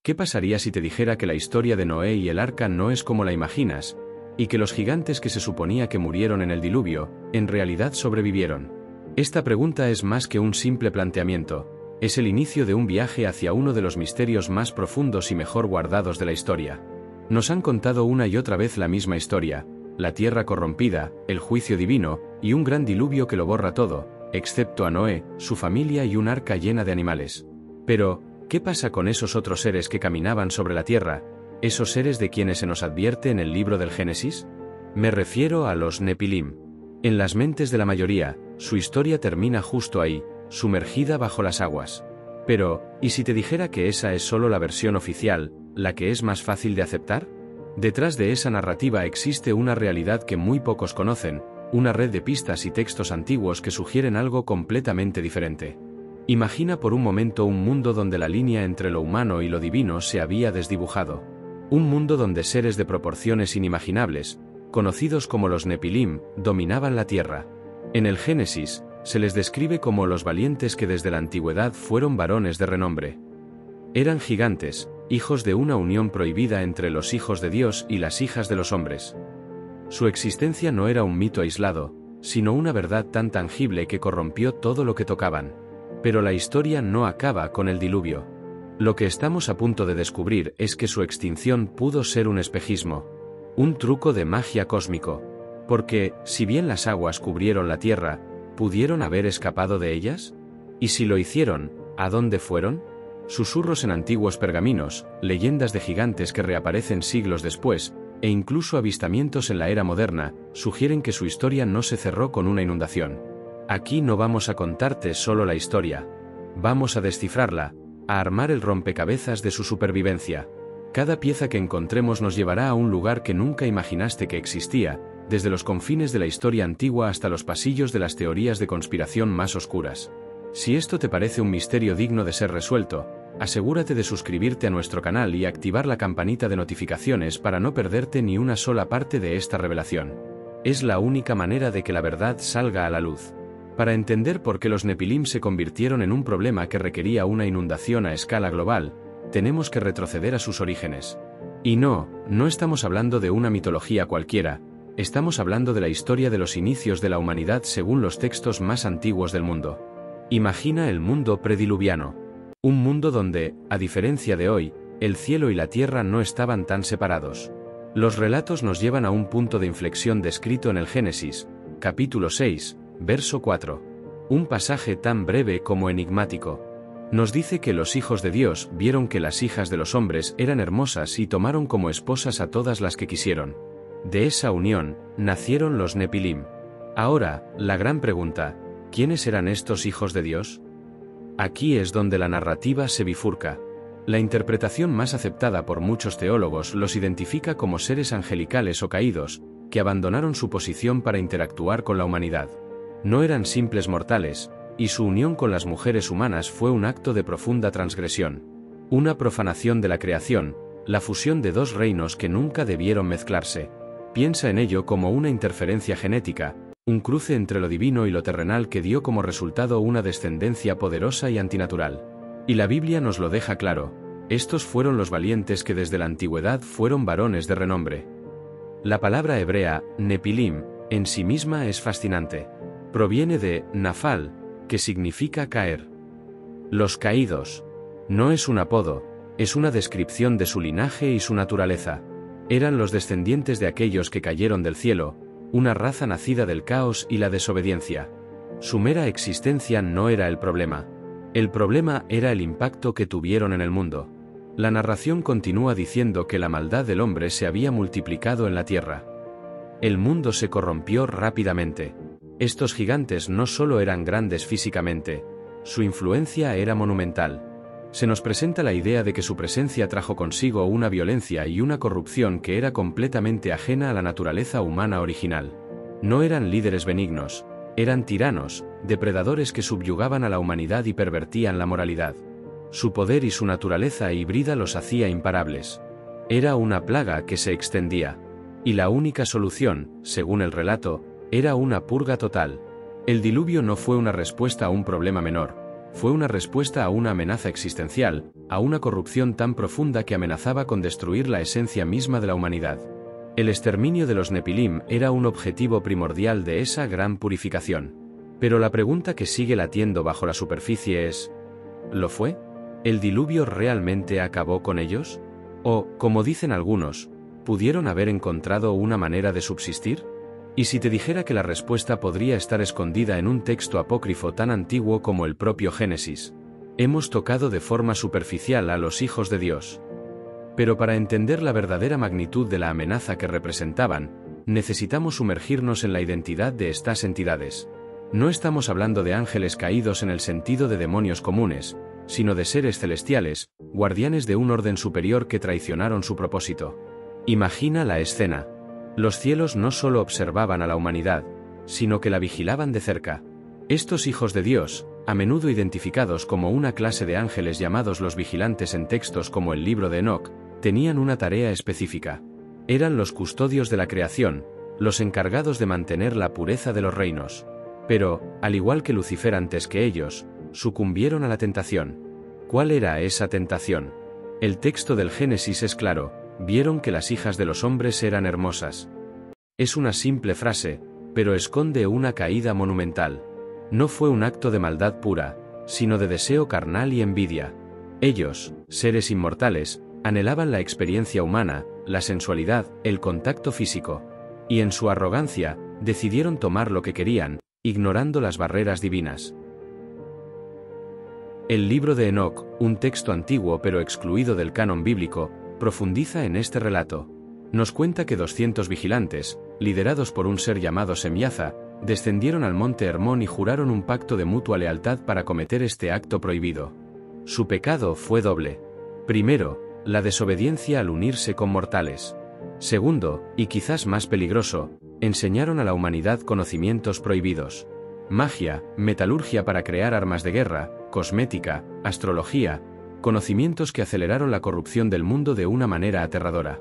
¿Qué pasaría si te dijera que la historia de Noé y el arca no es como la imaginas, y que los gigantes que se suponía que murieron en el diluvio, en realidad sobrevivieron? Esta pregunta es más que un simple planteamiento, es el inicio de un viaje hacia uno de los misterios más profundos y mejor guardados de la historia. Nos han contado una y otra vez la misma historia, la tierra corrompida, el juicio divino, y un gran diluvio que lo borra todo, excepto a Noé, su familia y un arca llena de animales. Pero, ¿qué pasa con esos otros seres que caminaban sobre la tierra, esos seres de quienes se nos advierte en el libro del Génesis? Me refiero a los Nepilim. En las mentes de la mayoría, su historia termina justo ahí, sumergida bajo las aguas. Pero, ¿y si te dijera que esa es solo la versión oficial, la que es más fácil de aceptar? Detrás de esa narrativa existe una realidad que muy pocos conocen, una red de pistas y textos antiguos que sugieren algo completamente diferente. Imagina por un momento un mundo donde la línea entre lo humano y lo divino se había desdibujado. Un mundo donde seres de proporciones inimaginables, conocidos como los Nepilim, dominaban la tierra. En el Génesis, se les describe como los valientes que desde la antigüedad fueron varones de renombre. Eran gigantes, hijos de una unión prohibida entre los hijos de Dios y las hijas de los hombres. Su existencia no era un mito aislado, sino una verdad tan tangible que corrompió todo lo que tocaban. Pero la historia no acaba con el diluvio. Lo que estamos a punto de descubrir es que su extinción pudo ser un espejismo, un truco de magia cósmico, porque, si bien las aguas cubrieron la tierra, ¿pudieron haber escapado de ellas? Y si lo hicieron, ¿a dónde fueron? Susurros en antiguos pergaminos, leyendas de gigantes que reaparecen siglos después, e incluso avistamientos en la era moderna, sugieren que su historia no se cerró con una inundación. Aquí no vamos a contarte solo la historia. Vamos a descifrarla, a armar el rompecabezas de su supervivencia. Cada pieza que encontremos nos llevará a un lugar que nunca imaginaste que existía, desde los confines de la historia antigua hasta los pasillos de las teorías de conspiración más oscuras. Si esto te parece un misterio digno de ser resuelto, asegúrate de suscribirte a nuestro canal y activar la campanita de notificaciones para no perderte ni una sola parte de esta revelación. Es la única manera de que la verdad salga a la luz. Para entender por qué los Nepilim se convirtieron en un problema que requería una inundación a escala global, tenemos que retroceder a sus orígenes. Y no estamos hablando de una mitología cualquiera, estamos hablando de la historia de los inicios de la humanidad según los textos más antiguos del mundo. Imagina el mundo prediluviano. Un mundo donde, a diferencia de hoy, el cielo y la tierra no estaban tan separados. Los relatos nos llevan a un punto de inflexión descrito en el Génesis, capítulo 6, verso 4. Un pasaje tan breve como enigmático. Nos dice que los hijos de Dios vieron que las hijas de los hombres eran hermosas y tomaron como esposas a todas las que quisieron. De esa unión, nacieron los Nepilim. Ahora, la gran pregunta, ¿quiénes eran estos hijos de Dios? Aquí es donde la narrativa se bifurca. La interpretación más aceptada por muchos teólogos los identifica como seres angelicales o caídos, que abandonaron su posición para interactuar con la humanidad. No eran simples mortales, y su unión con las mujeres humanas fue un acto de profunda transgresión. Una profanación de la creación, la fusión de dos reinos que nunca debieron mezclarse. Piensa en ello como una interferencia genética, un cruce entre lo divino y lo terrenal que dio como resultado una descendencia poderosa y antinatural. Y la Biblia nos lo deja claro, estos fueron los valientes que desde la antigüedad fueron varones de renombre. La palabra hebrea, Nepilim, en sí misma es fascinante. Proviene de Nafal, que significa caer. Los caídos. No es un apodo, es una descripción de su linaje y su naturaleza. Eran los descendientes de aquellos que cayeron del cielo, una raza nacida del caos y la desobediencia. Su mera existencia no era el problema. El problema era el impacto que tuvieron en el mundo. La narración continúa diciendo que la maldad del hombre se había multiplicado en la tierra. El mundo se corrompió rápidamente. Estos gigantes no solo eran grandes físicamente, su influencia era monumental. Se nos presenta la idea de que su presencia trajo consigo una violencia y una corrupción que era completamente ajena a la naturaleza humana original. No eran líderes benignos, eran tiranos, depredadores que subyugaban a la humanidad y pervertían la moralidad. Su poder y su naturaleza híbrida los hacía imparables. Era una plaga que se extendía. Y la única solución, según el relato, era una purga total. El diluvio no fue una respuesta a un problema menor. Fue una respuesta a una amenaza existencial, a una corrupción tan profunda que amenazaba con destruir la esencia misma de la humanidad. El exterminio de los Nepilim era un objetivo primordial de esa gran purificación. Pero la pregunta que sigue latiendo bajo la superficie es: ¿lo fue? ¿El diluvio realmente acabó con ellos? O, como dicen algunos, ¿pudieron haber encontrado una manera de subsistir? ¿Y si te dijera que la respuesta podría estar escondida en un texto apócrifo tan antiguo como el propio Génesis? Hemos tocado de forma superficial a los hijos de Dios. Pero para entender la verdadera magnitud de la amenaza que representaban, necesitamos sumergirnos en la identidad de estas entidades. No estamos hablando de ángeles caídos en el sentido de demonios comunes, sino de seres celestiales, guardianes de un orden superior que traicionaron su propósito. Imagina la escena. Los cielos no solo observaban a la humanidad, sino que la vigilaban de cerca. Estos hijos de Dios, a menudo identificados como una clase de ángeles llamados los vigilantes en textos como el libro de Enoc, tenían una tarea específica. Eran los custodios de la creación, los encargados de mantener la pureza de los reinos. Pero, al igual que Lucifer antes que ellos, sucumbieron a la tentación. ¿Cuál era esa tentación? El texto del Génesis es claro: vieron que las hijas de los hombres eran hermosas. Es una simple frase, pero esconde una caída monumental. No fue un acto de maldad pura, sino de deseo carnal y envidia. Ellos, seres inmortales, anhelaban la experiencia humana, la sensualidad, el contacto físico. Y en su arrogancia, decidieron tomar lo que querían, ignorando las barreras divinas. El libro de Enoc, un texto antiguo pero excluido del canon bíblico, profundiza en este relato. Nos cuenta que 200 vigilantes, liderados por un ser llamado Semiaza, descendieron al monte Hermón y juraron un pacto de mutua lealtad para cometer este acto prohibido. Su pecado fue doble. Primero, la desobediencia al unirse con mortales. Segundo, y quizás más peligroso, enseñaron a la humanidad conocimientos prohibidos. Magia, metalurgia para crear armas de guerra, cosmética, astrología, conocimientos que aceleraron la corrupción del mundo de una manera aterradora.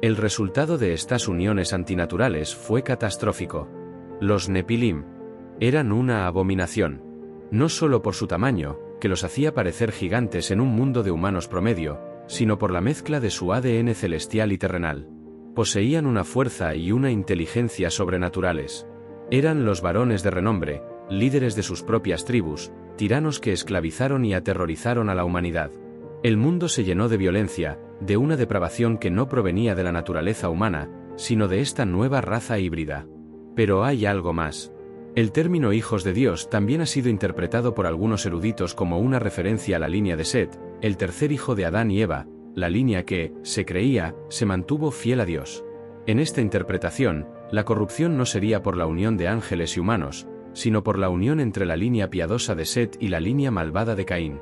El resultado de estas uniones antinaturales fue catastrófico. Los Nepilim eran una abominación. No solo por su tamaño, que los hacía parecer gigantes en un mundo de humanos promedio, sino por la mezcla de su ADN celestial y terrenal. Poseían una fuerza y una inteligencia sobrenaturales. Eran los varones de renombre, líderes de sus propias tribus, tiranos que esclavizaron y aterrorizaron a la humanidad. El mundo se llenó de violencia, de una depravación que no provenía de la naturaleza humana, sino de esta nueva raza híbrida. Pero hay algo más. El término hijos de Dios también ha sido interpretado por algunos eruditos como una referencia a la línea de Set, el tercer hijo de Adán y Eva, la línea que, se creía, se mantuvo fiel a Dios. En esta interpretación, la corrupción no sería por la unión de ángeles y humanos, sino por la unión entre la línea piadosa de Set y la línea malvada de Caín.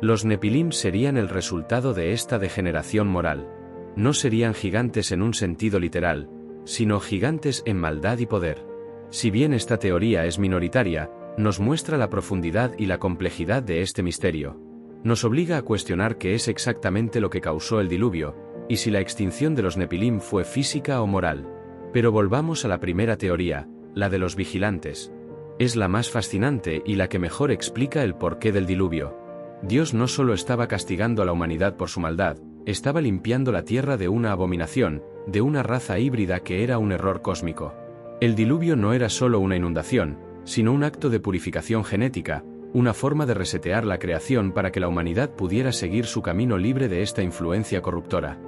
Los Nepilim serían el resultado de esta degeneración moral. No serían gigantes en un sentido literal, sino gigantes en maldad y poder. Si bien esta teoría es minoritaria, nos muestra la profundidad y la complejidad de este misterio. Nos obliga a cuestionar qué es exactamente lo que causó el diluvio, y si la extinción de los Nepilim fue física o moral. Pero volvamos a la primera teoría, la de los vigilantes. Es la más fascinante y la que mejor explica el porqué del diluvio. Dios no solo estaba castigando a la humanidad por su maldad, estaba limpiando la tierra de una abominación, de una raza híbrida que era un error cósmico. El diluvio no era solo una inundación, sino un acto de purificación genética, una forma de resetear la creación para que la humanidad pudiera seguir su camino libre de esta influencia corruptora.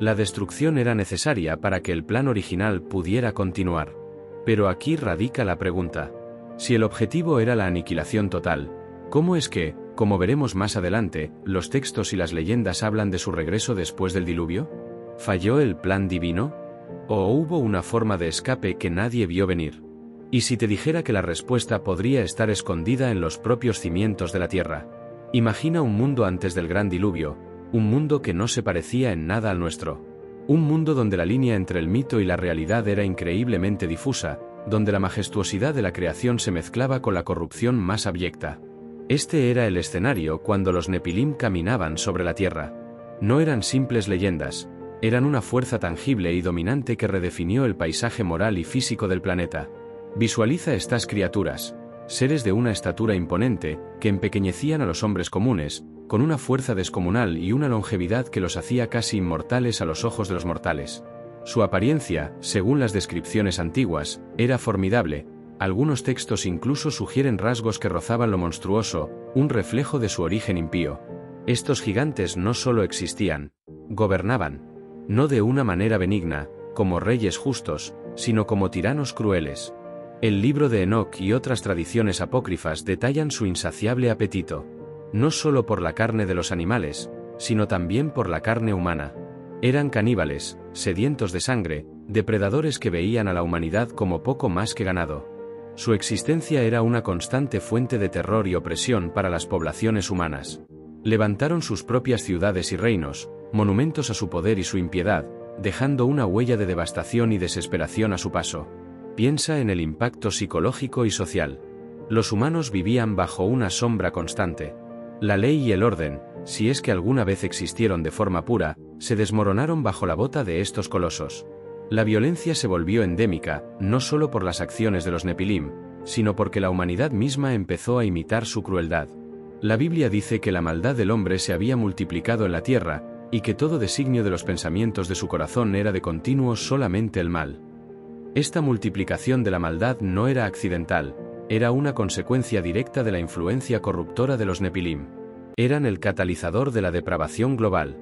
La destrucción era necesaria para que el plan original pudiera continuar. Pero aquí radica la pregunta. Si el objetivo era la aniquilación total, ¿cómo es que, como veremos más adelante, los textos y las leyendas hablan de su regreso después del diluvio? ¿Falló el plan divino? ¿O hubo una forma de escape que nadie vio venir? ¿Y si te dijera que la respuesta podría estar escondida en los propios cimientos de la tierra? Imagina un mundo antes del gran diluvio, un mundo que no se parecía en nada al nuestro. Un mundo donde la línea entre el mito y la realidad era increíblemente difusa, donde la majestuosidad de la creación se mezclaba con la corrupción más abyecta. Este era el escenario cuando los Nepilim caminaban sobre la tierra. No eran simples leyendas, eran una fuerza tangible y dominante que redefinió el paisaje moral y físico del planeta. Visualiza estas criaturas, seres de una estatura imponente, que empequeñecían a los hombres comunes, con una fuerza descomunal y una longevidad que los hacía casi inmortales a los ojos de los mortales. Su apariencia, según las descripciones antiguas, era formidable. Algunos textos incluso sugieren rasgos que rozaban lo monstruoso, un reflejo de su origen impío. Estos gigantes no solo existían, gobernaban. No de una manera benigna, como reyes justos, sino como tiranos crueles. El libro de Enoc y otras tradiciones apócrifas detallan su insaciable apetito. No solo por la carne de los animales, sino también por la carne humana. Eran caníbales, sedientos de sangre, depredadores que veían a la humanidad como poco más que ganado. Su existencia era una constante fuente de terror y opresión para las poblaciones humanas. Levantaron sus propias ciudades y reinos, monumentos a su poder y su impiedad, dejando una huella de devastación y desesperación a su paso. Piensa en el impacto psicológico y social. Los humanos vivían bajo una sombra constante. La ley y el orden, si es que alguna vez existieron de forma pura, se desmoronaron bajo la bota de estos colosos. La violencia se volvió endémica, no solo por las acciones de los Nepilim, sino porque la humanidad misma empezó a imitar su crueldad. La Biblia dice que la maldad del hombre se había multiplicado en la tierra, y que todo designio de los pensamientos de su corazón era de continuo solamente el mal. Esta multiplicación de la maldad no era accidental, era una consecuencia directa de la influencia corruptora de los Nepilim. Eran el catalizador de la depravación global.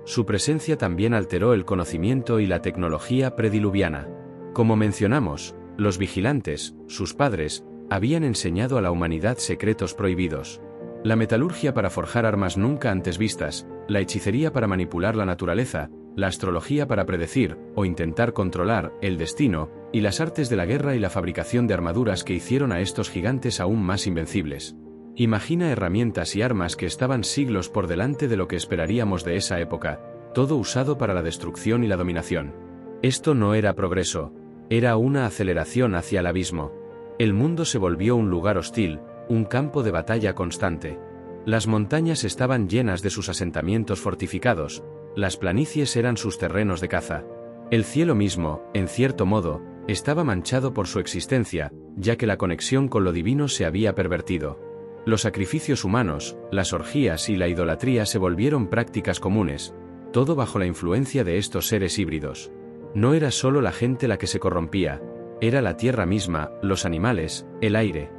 Su presencia también alteró el conocimiento y la tecnología prediluviana. Como mencionamos, los vigilantes, sus padres, habían enseñado a la humanidad secretos prohibidos. La metalurgia para forjar armas nunca antes vistas, la hechicería para manipular la naturaleza, la astrología para predecir, o intentar controlar, el destino, y las artes de la guerra y la fabricación de armaduras que hicieron a estos gigantes aún más invencibles. Imagina herramientas y armas que estaban siglos por delante de lo que esperaríamos de esa época, todo usado para la destrucción y la dominación. Esto no era progreso, era una aceleración hacia el abismo. El mundo se volvió un lugar hostil, un campo de batalla constante. Las montañas estaban llenas de sus asentamientos fortificados, las planicies eran sus terrenos de caza. El cielo mismo, en cierto modo, estaba manchado por su existencia, ya que la conexión con lo divino se había pervertido. Los sacrificios humanos, las orgías y la idolatría se volvieron prácticas comunes, todo bajo la influencia de estos seres híbridos. No era solo la gente la que se corrompía, era la tierra misma, los animales, el aire.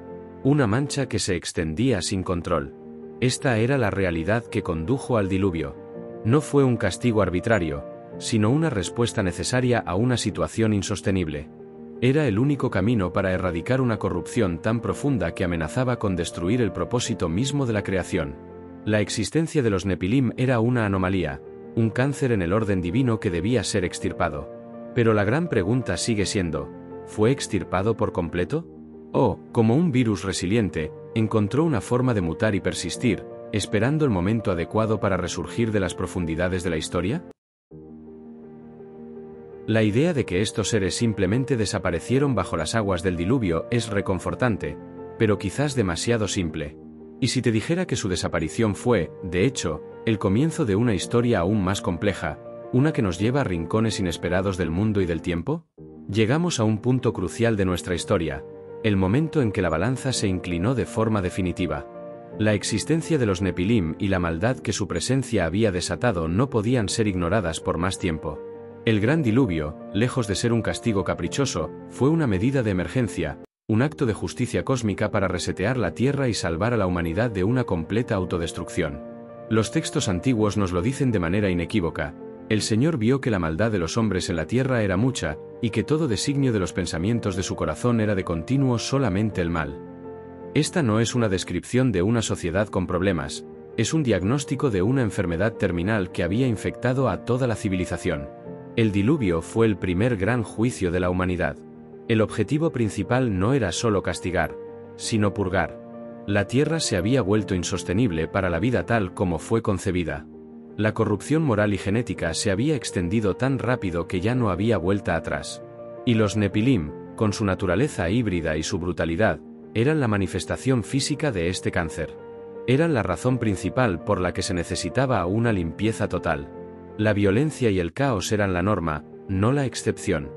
Una mancha que se extendía sin control. Esta era la realidad que condujo al diluvio. No fue un castigo arbitrario, sino una respuesta necesaria a una situación insostenible. Era el único camino para erradicar una corrupción tan profunda que amenazaba con destruir el propósito mismo de la creación. La existencia de los Nepilim era una anomalía, un cáncer en el orden divino que debía ser extirpado. Pero la gran pregunta sigue siendo, ¿fue extirpado por completo? ¿O, como un virus resiliente, encontró una forma de mutar y persistir, esperando el momento adecuado para resurgir de las profundidades de la historia? La idea de que estos seres simplemente desaparecieron bajo las aguas del diluvio es reconfortante, pero quizás demasiado simple. ¿Y si te dijera que su desaparición fue, de hecho, el comienzo de una historia aún más compleja, una que nos lleva a rincones inesperados del mundo y del tiempo? Llegamos a un punto crucial de nuestra historia, el momento en que la balanza se inclinó de forma definitiva. La existencia de los Nepilim y la maldad que su presencia había desatado no podían ser ignoradas por más tiempo. El gran diluvio, lejos de ser un castigo caprichoso, fue una medida de emergencia, un acto de justicia cósmica para resetear la Tierra y salvar a la humanidad de una completa autodestrucción. Los textos antiguos nos lo dicen de manera inequívoca. El Señor vio que la maldad de los hombres en la tierra era mucha, y que todo designio de los pensamientos de su corazón era de continuo solamente el mal. Esta no es una descripción de una sociedad con problemas, es un diagnóstico de una enfermedad terminal que había infectado a toda la civilización. El diluvio fue el primer gran juicio de la humanidad. El objetivo principal no era solo castigar, sino purgar. La tierra se había vuelto insostenible para la vida tal como fue concebida. La corrupción moral y genética se había extendido tan rápido que ya no había vuelta atrás. Y los Nepilim, con su naturaleza híbrida y su brutalidad, eran la manifestación física de este cáncer. Eran la razón principal por la que se necesitaba una limpieza total. La violencia y el caos eran la norma, no la excepción.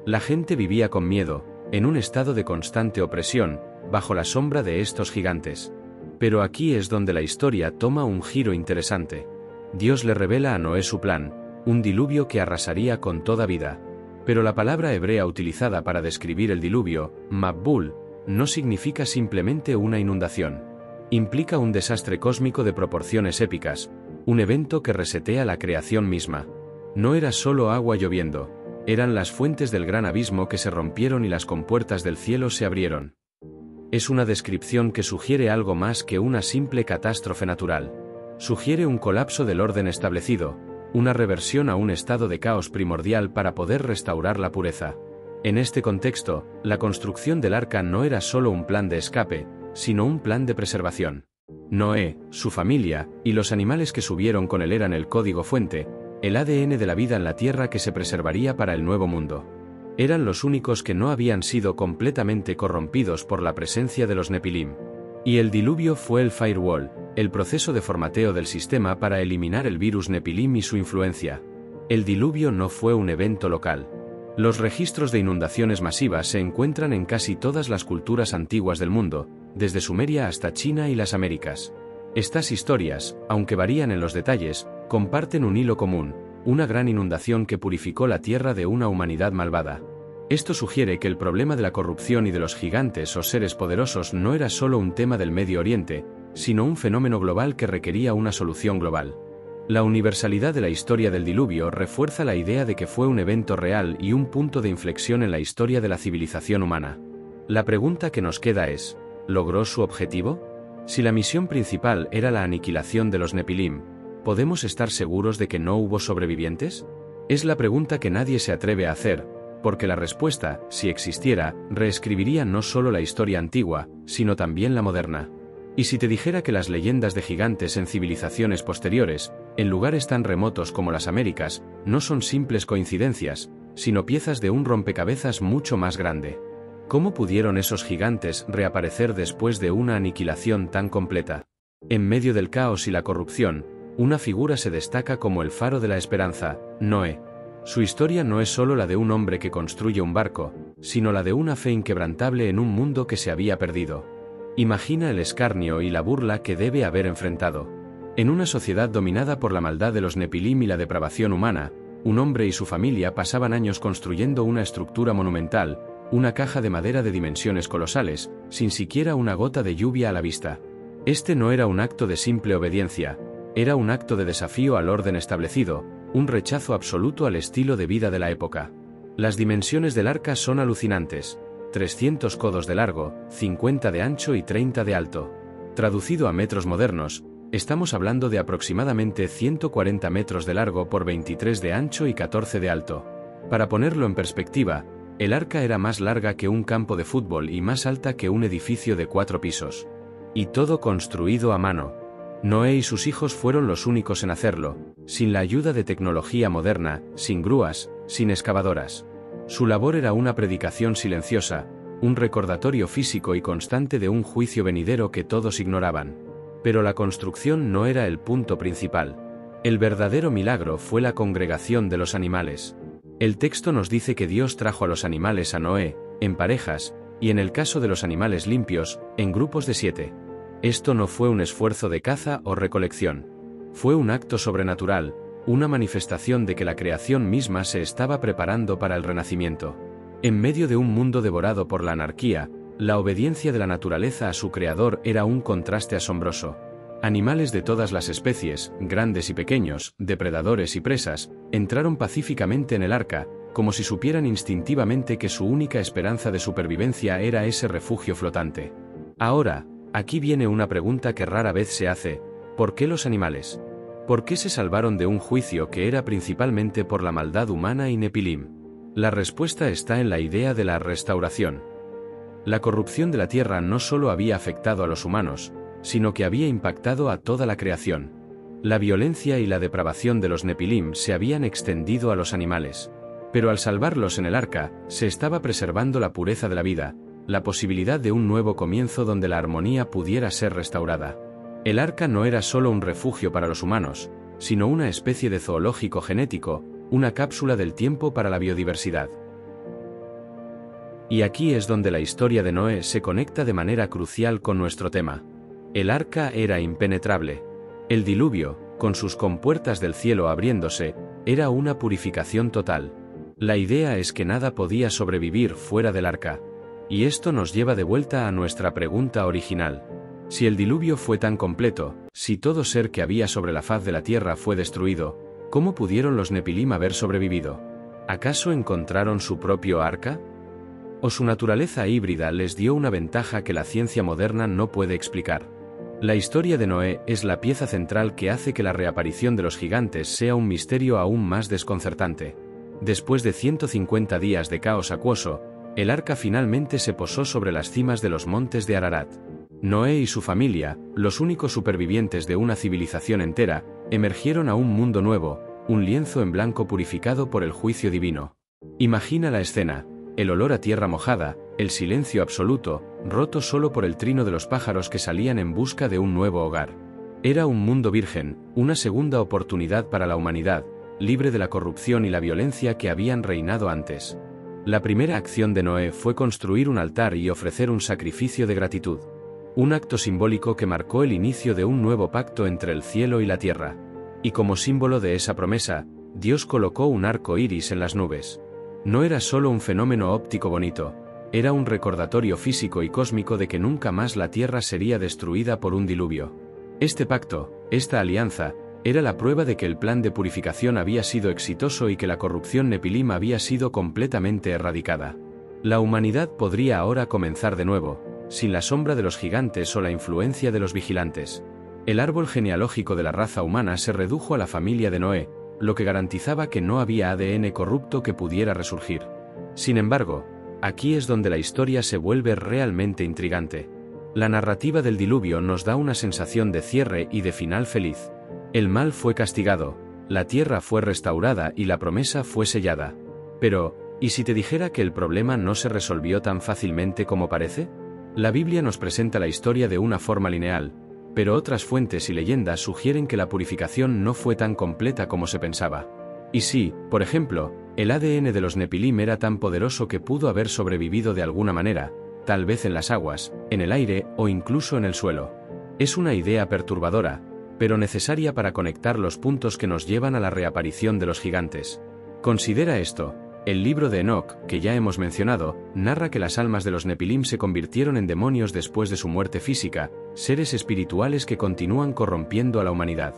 La gente vivía con miedo, en un estado de constante opresión, bajo la sombra de estos gigantes. Pero aquí es donde la historia toma un giro interesante. Dios le revela a Noé su plan, un diluvio que arrasaría con toda vida. Pero la palabra hebrea utilizada para describir el diluvio, Mabul, no significa simplemente una inundación. Implica un desastre cósmico de proporciones épicas, un evento que resetea la creación misma. No era solo agua lloviendo, eran las fuentes del gran abismo que se rompieron y las compuertas del cielo se abrieron. Es una descripción que sugiere algo más que una simple catástrofe natural. Sugiere un colapso del orden establecido, una reversión a un estado de caos primordial para poder restaurar la pureza. En este contexto, la construcción del arca no era solo un plan de escape, sino un plan de preservación. Noé, su familia, y los animales que subieron con él eran el código fuente, el ADN de la vida en la tierra que se preservaría para el nuevo mundo. Eran los únicos que no habían sido completamente corrompidos por la presencia de los Nepilim. Y el diluvio fue el firewall, el proceso de formateo del sistema para eliminar el virus Nepilim y su influencia. El diluvio no fue un evento local. Los registros de inundaciones masivas se encuentran en casi todas las culturas antiguas del mundo, desde Sumeria hasta China y las Américas. Estas historias, aunque varían en los detalles, comparten un hilo común, una gran inundación que purificó la tierra de una humanidad malvada. Esto sugiere que el problema de la corrupción y de los gigantes o seres poderosos no era solo un tema del Medio Oriente, sino un fenómeno global que requería una solución global. La universalidad de la historia del diluvio refuerza la idea de que fue un evento real y un punto de inflexión en la historia de la civilización humana. La pregunta que nos queda es, ¿logró su objetivo? Si la misión principal era la aniquilación de los Nepilim, ¿podemos estar seguros de que no hubo sobrevivientes? Es la pregunta que nadie se atreve a hacer, porque la respuesta, si existiera, reescribiría no solo la historia antigua, sino también la moderna. Y si te dijera que las leyendas de gigantes en civilizaciones posteriores, en lugares tan remotos como las Américas, no son simples coincidencias, sino piezas de un rompecabezas mucho más grande. ¿Cómo pudieron esos gigantes reaparecer después de una aniquilación tan completa? En medio del caos y la corrupción, una figura se destaca como el faro de la esperanza, Noé. Su historia no es solo la de un hombre que construye un barco, sino la de una fe inquebrantable en un mundo que se había perdido. Imagina el escarnio y la burla que debe haber enfrentado. En una sociedad dominada por la maldad de los Nepilim y la depravación humana, un hombre y su familia pasaban años construyendo una estructura monumental, una caja de madera de dimensiones colosales, sin siquiera una gota de lluvia a la vista. Este no era un acto de simple obediencia, era un acto de desafío al orden establecido, un rechazo absoluto al estilo de vida de la época. Las dimensiones del arca son alucinantes: 300 codos de largo, 50 de ancho y 30 de alto. Traducido a metros modernos, estamos hablando de aproximadamente 140 metros de largo por 23 de ancho y 14 de alto. Para ponerlo en perspectiva, el arca era más larga que un campo de fútbol y más alta que un edificio de 4 pisos. Y todo construido a mano. Noé y sus hijos fueron los únicos en hacerlo, sin la ayuda de tecnología moderna, sin grúas, sin excavadoras. Su labor era una predicación silenciosa, un recordatorio físico y constante de un juicio venidero que todos ignoraban. Pero la construcción no era el punto principal. El verdadero milagro fue la congregación de los animales. El texto nos dice que Dios trajo a los animales a Noé, en parejas, y en el caso de los animales limpios, en grupos de 7. Esto no fue un esfuerzo de caza o recolección. Fue un acto sobrenatural, una manifestación de que la creación misma se estaba preparando para el renacimiento. En medio de un mundo devorado por la anarquía, la obediencia de la naturaleza a su creador era un contraste asombroso. Animales de todas las especies, grandes y pequeños, depredadores y presas, entraron pacíficamente en el arca, como si supieran instintivamente que su única esperanza de supervivencia era ese refugio flotante. Ahora, aquí viene una pregunta que rara vez se hace: ¿por qué los animales? ¿Por qué se salvaron de un juicio que era principalmente por la maldad humana y Nepilim? La respuesta está en la idea de la restauración. La corrupción de la tierra no solo había afectado a los humanos, sino que había impactado a toda la creación. La violencia y la depravación de los Nepilim se habían extendido a los animales. Pero al salvarlos en el arca, se estaba preservando la pureza de la vida, la posibilidad de un nuevo comienzo donde la armonía pudiera ser restaurada. El arca no era solo un refugio para los humanos, sino una especie de zoológico genético, una cápsula del tiempo para la biodiversidad. Y aquí es donde la historia de Noé se conecta de manera crucial con nuestro tema. El arca era impenetrable. El diluvio, con sus compuertas del cielo abriéndose, era una purificación total. La idea es que nada podía sobrevivir fuera del arca. Y esto nos lleva de vuelta a nuestra pregunta original. Si el diluvio fue tan completo, si todo ser que había sobre la faz de la tierra fue destruido, ¿cómo pudieron los Nepilim haber sobrevivido? ¿Acaso encontraron su propio arca? ¿O su naturaleza híbrida les dio una ventaja que la ciencia moderna no puede explicar? La historia de Noé es la pieza central que hace que la reaparición de los gigantes sea un misterio aún más desconcertante. Después de 150 días de caos acuoso, el arca finalmente se posó sobre las cimas de los montes de Ararat. Noé y su familia, los únicos supervivientes de una civilización entera, emergieron a un mundo nuevo, un lienzo en blanco purificado por el juicio divino. Imagina la escena: el olor a tierra mojada, el silencio absoluto, roto solo por el trino de los pájaros que salían en busca de un nuevo hogar. Era un mundo virgen, una segunda oportunidad para la humanidad, libre de la corrupción y la violencia que habían reinado antes. La primera acción de Noé fue construir un altar y ofrecer un sacrificio de gratitud. Un acto simbólico que marcó el inicio de un nuevo pacto entre el cielo y la tierra. Y como símbolo de esa promesa, Dios colocó un arco iris en las nubes. No era solo un fenómeno óptico bonito, era un recordatorio físico y cósmico de que nunca más la tierra sería destruida por un diluvio. Este pacto, esta alianza, era la prueba de que el plan de purificación había sido exitoso y que la corrupción Nepilim había sido completamente erradicada. La humanidad podría ahora comenzar de nuevo, sin la sombra de los gigantes o la influencia de los vigilantes. El árbol genealógico de la raza humana se redujo a la familia de Noé, lo que garantizaba que no había ADN corrupto que pudiera resurgir. Sin embargo, aquí es donde la historia se vuelve realmente intrigante. La narrativa del diluvio nos da una sensación de cierre y de final feliz. El mal fue castigado, la tierra fue restaurada y la promesa fue sellada. Pero, ¿y si te dijera que el problema no se resolvió tan fácilmente como parece? La Biblia nos presenta la historia de una forma lineal, pero otras fuentes y leyendas sugieren que la purificación no fue tan completa como se pensaba. Y sí, por ejemplo, el ADN de los Nepilim era tan poderoso que pudo haber sobrevivido de alguna manera, tal vez en las aguas, en el aire o incluso en el suelo. Es una idea perturbadora, pero necesaria para conectar los puntos que nos llevan a la reaparición de los gigantes. Considera esto: el libro de Enoc, que ya hemos mencionado, narra que las almas de los Nepilim se convirtieron en demonios después de su muerte física, seres espirituales que continúan corrompiendo a la humanidad.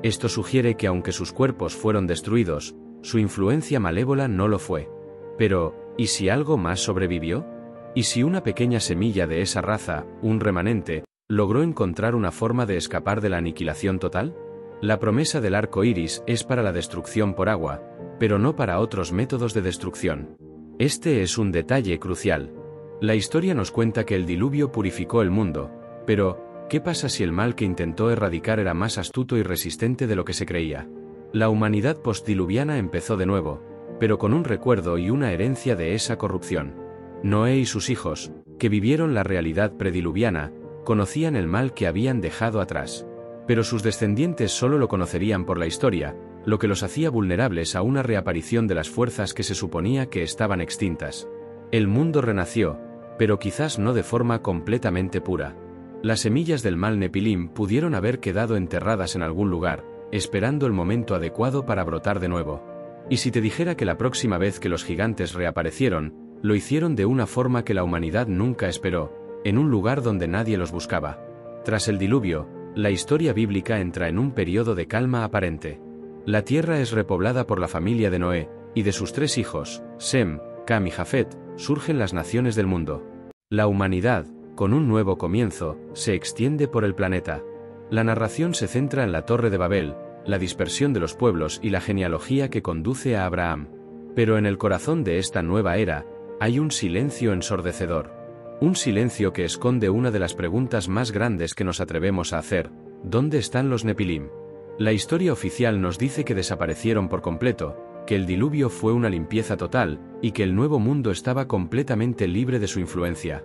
Esto sugiere que aunque sus cuerpos fueron destruidos, su influencia malévola no lo fue. Pero, ¿y si algo más sobrevivió? ¿Y si una pequeña semilla de esa raza, un remanente, logró encontrar una forma de escapar de la aniquilación total? La promesa del arco iris es para la destrucción por agua, pero no para otros métodos de destrucción. Este es un detalle crucial. La historia nos cuenta que el diluvio purificó el mundo, pero ¿qué pasa si el mal que intentó erradicar era más astuto y resistente de lo que se creía? La humanidad postdiluviana empezó de nuevo, pero con un recuerdo y una herencia de esa corrupción. Noé y sus hijos, que vivieron la realidad prediluviana, conocían el mal que habían dejado atrás. Pero sus descendientes solo lo conocerían por la historia, lo que los hacía vulnerables a una reaparición de las fuerzas que se suponía que estaban extintas. El mundo renació, pero quizás no de forma completamente pura. Las semillas del mal Nepilim pudieron haber quedado enterradas en algún lugar, esperando el momento adecuado para brotar de nuevo. Y si te dijera que la próxima vez que los gigantes reaparecieron, lo hicieron de una forma que la humanidad nunca esperó, en un lugar donde nadie los buscaba. Tras el diluvio, la historia bíblica entra en un periodo de calma aparente. La tierra es repoblada por la familia de Noé, y de sus 3 hijos, Sem, Cam y Jafet, surgen las naciones del mundo. La humanidad, con un nuevo comienzo, se extiende por el planeta. La narración se centra en la Torre de Babel, la dispersión de los pueblos y la genealogía que conduce a Abraham. Pero en el corazón de esta nueva era, hay un silencio ensordecedor. Un silencio que esconde una de las preguntas más grandes que nos atrevemos a hacer: ¿dónde están los Nepilim? La historia oficial nos dice que desaparecieron por completo, que el diluvio fue una limpieza total, y que el nuevo mundo estaba completamente libre de su influencia.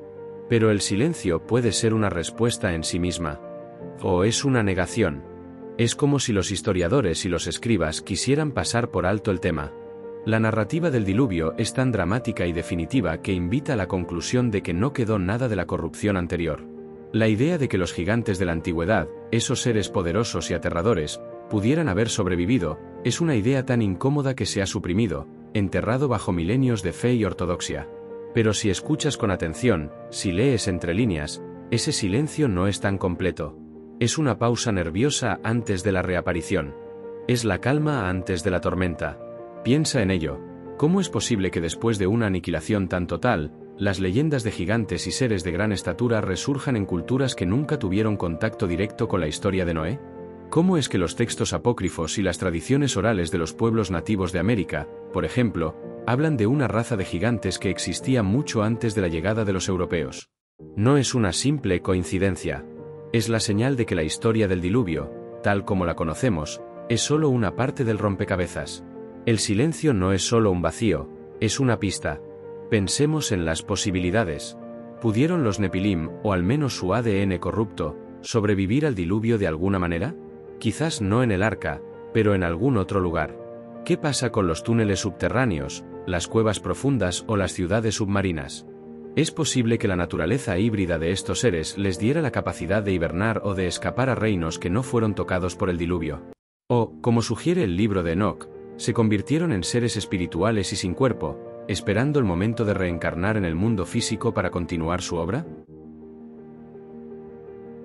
Pero el silencio puede ser una respuesta en sí misma. ¿O es una negación? Es como si los historiadores y los escribas quisieran pasar por alto el tema. La narrativa del diluvio es tan dramática y definitiva que invita a la conclusión de que no quedó nada de la corrupción anterior. La idea de que los gigantes de la antigüedad, esos seres poderosos y aterradores, pudieran haber sobrevivido, es una idea tan incómoda que se ha suprimido, enterrado bajo milenios de fe y ortodoxia. Pero si escuchas con atención, si lees entre líneas, ese silencio no es tan completo. Es una pausa nerviosa antes de la reaparición. Es la calma antes de la tormenta. Piensa en ello. ¿Cómo es posible que después de una aniquilación tan total, las leyendas de gigantes y seres de gran estatura resurjan en culturas que nunca tuvieron contacto directo con la historia de Noé? ¿Cómo es que los textos apócrifos y las tradiciones orales de los pueblos nativos de América, por ejemplo, hablan de una raza de gigantes que existía mucho antes de la llegada de los europeos? No es una simple coincidencia. Es la señal de que la historia del diluvio, tal como la conocemos, es solo una parte del rompecabezas. El silencio no es solo un vacío, es una pista. Pensemos en las posibilidades. ¿Pudieron los Nepilim, o al menos su ADN corrupto, sobrevivir al diluvio de alguna manera? Quizás no en el arca, pero en algún otro lugar. ¿Qué pasa con los túneles subterráneos, las cuevas profundas o las ciudades submarinas? ¿Es posible que la naturaleza híbrida de estos seres les diera la capacidad de hibernar o de escapar a reinos que no fueron tocados por el diluvio? O, como sugiere el libro de Enoch, se convirtieron en seres espirituales y sin cuerpo, esperando el momento de reencarnar en el mundo físico para continuar su obra?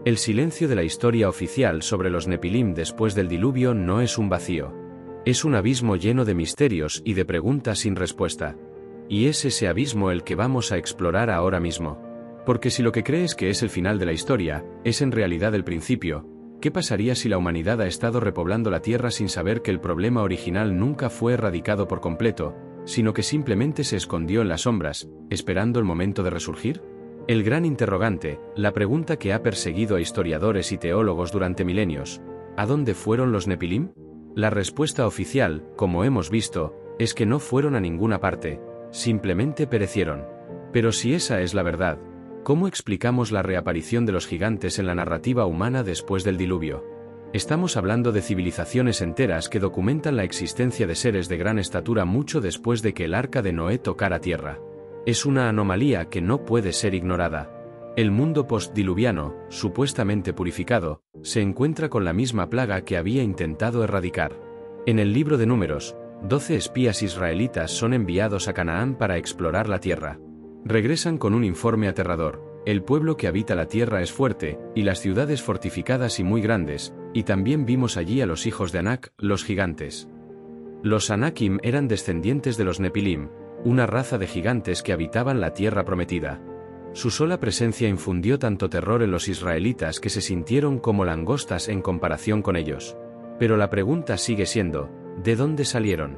El silencio de la historia oficial sobre los Nepilim después del diluvio no es un vacío. Es un abismo lleno de misterios y de preguntas sin respuesta. Y es ese abismo el que vamos a explorar ahora mismo. Porque si lo que crees que es el final de la historia, es en realidad el principio, ¿qué pasaría si la humanidad ha estado repoblando la Tierra sin saber que el problema original nunca fue erradicado por completo, sino que simplemente se escondió en las sombras, esperando el momento de resurgir? El gran interrogante, la pregunta que ha perseguido a historiadores y teólogos durante milenios: ¿a dónde fueron los Nepilim? La respuesta oficial, como hemos visto, es que no fueron a ninguna parte, simplemente perecieron. Pero si esa es la verdad, ¿cómo explicamos la reaparición de los gigantes en la narrativa humana después del diluvio? Estamos hablando de civilizaciones enteras que documentan la existencia de seres de gran estatura mucho después de que el arca de Noé tocara tierra. Es una anomalía que no puede ser ignorada. El mundo postdiluviano, supuestamente purificado, se encuentra con la misma plaga que había intentado erradicar. En el libro de Números, 12 espías israelitas son enviados a Canaán para explorar la tierra. Regresan con un informe aterrador: el pueblo que habita la tierra es fuerte, y las ciudades fortificadas y muy grandes, y también vimos allí a los hijos de Anak, los gigantes. Los Anakim eran descendientes de los Nepilim, una raza de gigantes que habitaban la tierra prometida. Su sola presencia infundió tanto terror en los israelitas que se sintieron como langostas en comparación con ellos. Pero la pregunta sigue siendo: ¿de dónde salieron?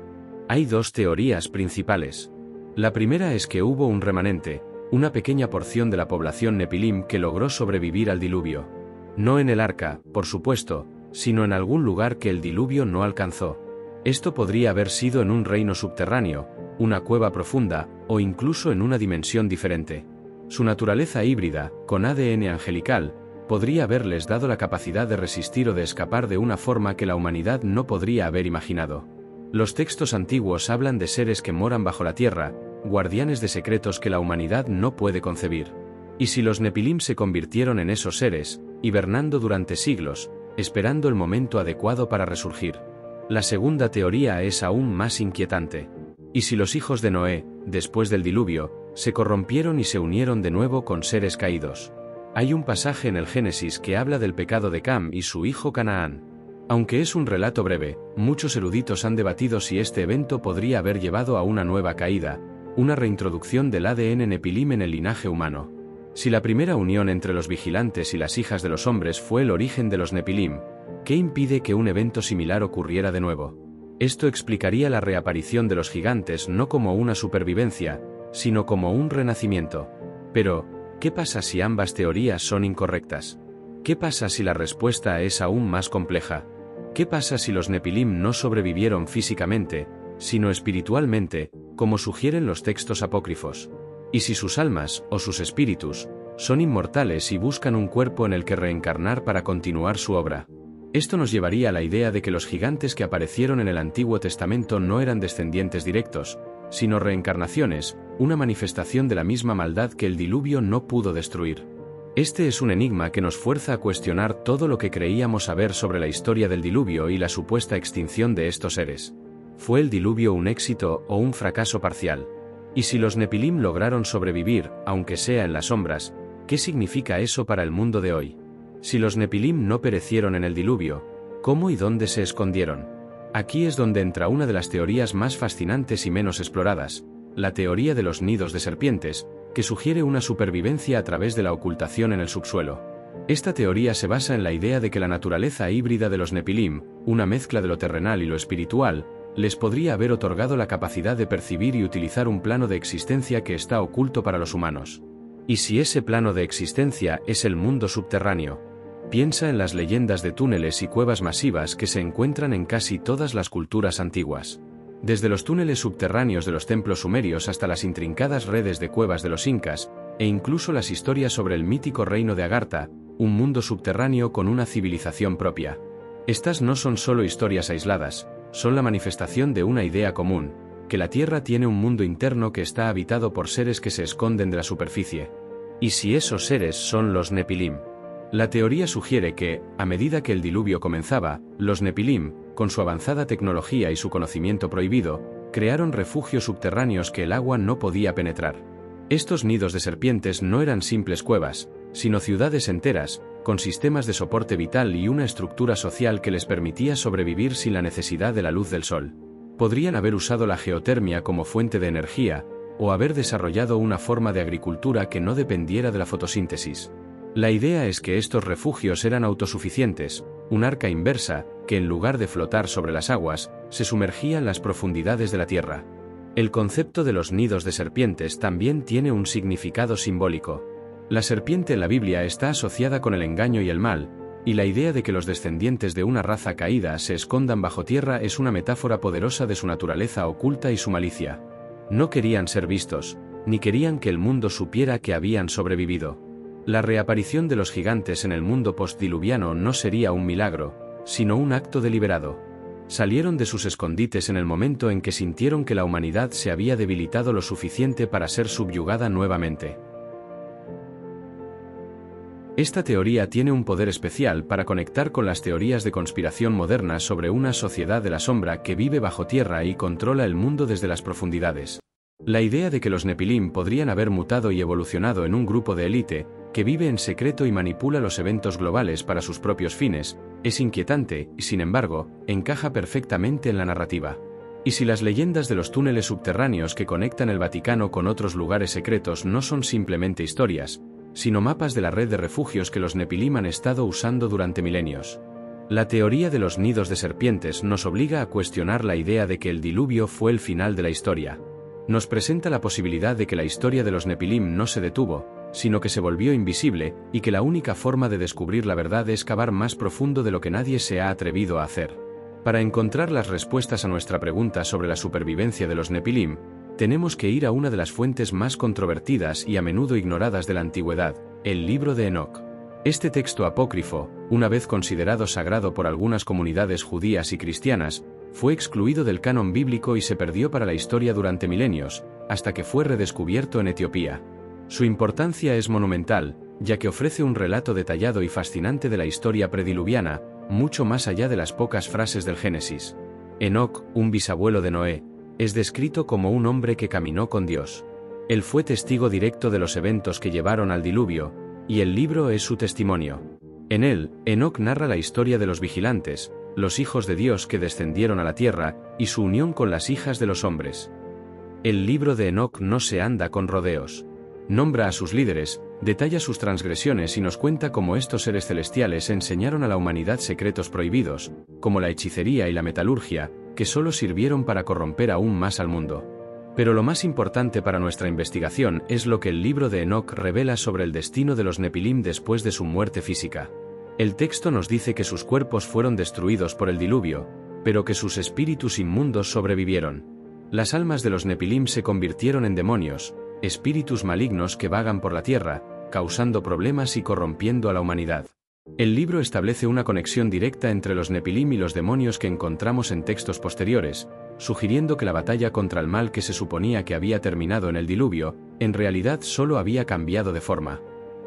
Hay dos teorías principales. La primera es que hubo un remanente, una pequeña porción de la población Nepilim que logró sobrevivir al diluvio. No en el arca, por supuesto, sino en algún lugar que el diluvio no alcanzó. Esto podría haber sido en un reino subterráneo, una cueva profunda, o incluso en una dimensión diferente. Su naturaleza híbrida, con ADN angelical, podría haberles dado la capacidad de resistir o de escapar de una forma que la humanidad no podría haber imaginado. Los textos antiguos hablan de seres que moran bajo la tierra, guardianes de secretos que la humanidad no puede concebir. Y si los Nepilim se convirtieron en esos seres, hibernando durante siglos, esperando el momento adecuado para resurgir. La segunda teoría es aún más inquietante. ¿Y si los hijos de Noé, después del diluvio, se corrompieron y se unieron de nuevo con seres caídos? Hay un pasaje en el Génesis que habla del pecado de Cam y su hijo Canaán. Aunque es un relato breve, muchos eruditos han debatido si este evento podría haber llevado a una nueva caída, una reintroducción del ADN Nepilim en el linaje humano. Si la primera unión entre los vigilantes y las hijas de los hombres fue el origen de los Nepilim, ¿qué impide que un evento similar ocurriera de nuevo? Esto explicaría la reaparición de los gigantes no como una supervivencia, sino como un renacimiento. Pero, ¿qué pasa si ambas teorías son incorrectas? ¿Qué pasa si la respuesta es aún más compleja? ¿Qué pasa si los Nepilim no sobrevivieron físicamente, sino espiritualmente, como sugieren los textos apócrifos? ¿Y si sus almas, o sus espíritus, son inmortales y buscan un cuerpo en el que reencarnar para continuar su obra? Esto nos llevaría a la idea de que los gigantes que aparecieron en el Antiguo Testamento no eran descendientes directos, sino reencarnaciones, una manifestación de la misma maldad que el diluvio no pudo destruir. Este es un enigma que nos fuerza a cuestionar todo lo que creíamos saber sobre la historia del diluvio y la supuesta extinción de estos seres. ¿Fue el diluvio un éxito o un fracaso parcial? Y si los Nepilim lograron sobrevivir, aunque sea en las sombras, ¿qué significa eso para el mundo de hoy? Si los Nepilim no perecieron en el diluvio, ¿cómo y dónde se escondieron? Aquí es donde entra una de las teorías más fascinantes y menos exploradas, la teoría de los nidos de serpientes, que sugiere una supervivencia a través de la ocultación en el subsuelo. Esta teoría se basa en la idea de que la naturaleza híbrida de los Nepilim, una mezcla de lo terrenal y lo espiritual, les podría haber otorgado la capacidad de percibir y utilizar un plano de existencia que está oculto para los humanos. ¿Y si ese plano de existencia es el mundo subterráneo? Piensa en las leyendas de túneles y cuevas masivas que se encuentran en casi todas las culturas antiguas. Desde los túneles subterráneos de los templos sumerios hasta las intrincadas redes de cuevas de los incas, e incluso las historias sobre el mítico reino de Agartha, un mundo subterráneo con una civilización propia. Estas no son solo historias aisladas, son la manifestación de una idea común, que la Tierra tiene un mundo interno que está habitado por seres que se esconden de la superficie. ¿Y si esos seres son los Nepilim? La teoría sugiere que, a medida que el diluvio comenzaba, los Nepilim, con su avanzada tecnología y su conocimiento prohibido, crearon refugios subterráneos que el agua no podía penetrar. Estos nidos de serpientes no eran simples cuevas, sino ciudades enteras, con sistemas de soporte vital y una estructura social que les permitía sobrevivir sin la necesidad de la luz del sol. Podrían haber usado la geotermia como fuente de energía, o haber desarrollado una forma de agricultura que no dependiera de la fotosíntesis. La idea es que estos refugios eran autosuficientes, un arca inversa, que en lugar de flotar sobre las aguas, se sumergía en las profundidades de la tierra. El concepto de los nidos de serpientes también tiene un significado simbólico. La serpiente en la Biblia está asociada con el engaño y el mal, y la idea de que los descendientes de una raza caída se escondan bajo tierra es una metáfora poderosa de su naturaleza oculta y su malicia. No querían ser vistos, ni querían que el mundo supiera que habían sobrevivido. La reaparición de los gigantes en el mundo postdiluviano no sería un milagro, sino un acto deliberado. Salieron de sus escondites en el momento en que sintieron que la humanidad se había debilitado lo suficiente para ser subyugada nuevamente. Esta teoría tiene un poder especial para conectar con las teorías de conspiración modernas sobre una sociedad de la sombra que vive bajo tierra y controla el mundo desde las profundidades. La idea de que los Nepilim podrían haber mutado y evolucionado en un grupo de élite, que vive en secreto y manipula los eventos globales para sus propios fines, es inquietante y, sin embargo, encaja perfectamente en la narrativa. ¿Y si las leyendas de los túneles subterráneos que conectan el Vaticano con otros lugares secretos no son simplemente historias, sino mapas de la red de refugios que los Nepilim han estado usando durante milenios? La teoría de los nidos de serpientes nos obliga a cuestionar la idea de que el diluvio fue el final de la historia. Nos presenta la posibilidad de que la historia de los Nepilim no se detuvo, sino que se volvió invisible, y que la única forma de descubrir la verdad es cavar más profundo de lo que nadie se ha atrevido a hacer. Para encontrar las respuestas a nuestra pregunta sobre la supervivencia de los Nepilim, tenemos que ir a una de las fuentes más controvertidas y a menudo ignoradas de la antigüedad, el libro de Enoc. Este texto apócrifo, una vez considerado sagrado por algunas comunidades judías y cristianas, fue excluido del canon bíblico y se perdió para la historia durante milenios, hasta que fue redescubierto en Etiopía. Su importancia es monumental, ya que ofrece un relato detallado y fascinante de la historia prediluviana, mucho más allá de las pocas frases del Génesis. Enoc, un bisabuelo de Noé, es descrito como un hombre que caminó con Dios. Él fue testigo directo de los eventos que llevaron al diluvio, y el libro es su testimonio. En él, Enoc narra la historia de los vigilantes, los hijos de Dios que descendieron a la tierra, y su unión con las hijas de los hombres. El libro de Enoc no se anda con rodeos. Nombra a sus líderes, detalla sus transgresiones y nos cuenta cómo estos seres celestiales enseñaron a la humanidad secretos prohibidos, como la hechicería y la metalurgia, que solo sirvieron para corromper aún más al mundo. Pero lo más importante para nuestra investigación es lo que el libro de Enoc revela sobre el destino de los Nepilim después de su muerte física. El texto nos dice que sus cuerpos fueron destruidos por el diluvio, pero que sus espíritus inmundos sobrevivieron. Las almas de los Nepilim se convirtieron en demonios, espíritus malignos que vagan por la tierra, causando problemas y corrompiendo a la humanidad. El libro establece una conexión directa entre los Nepilim y los demonios que encontramos en textos posteriores, sugiriendo que la batalla contra el mal que se suponía que había terminado en el diluvio, en realidad solo había cambiado de forma.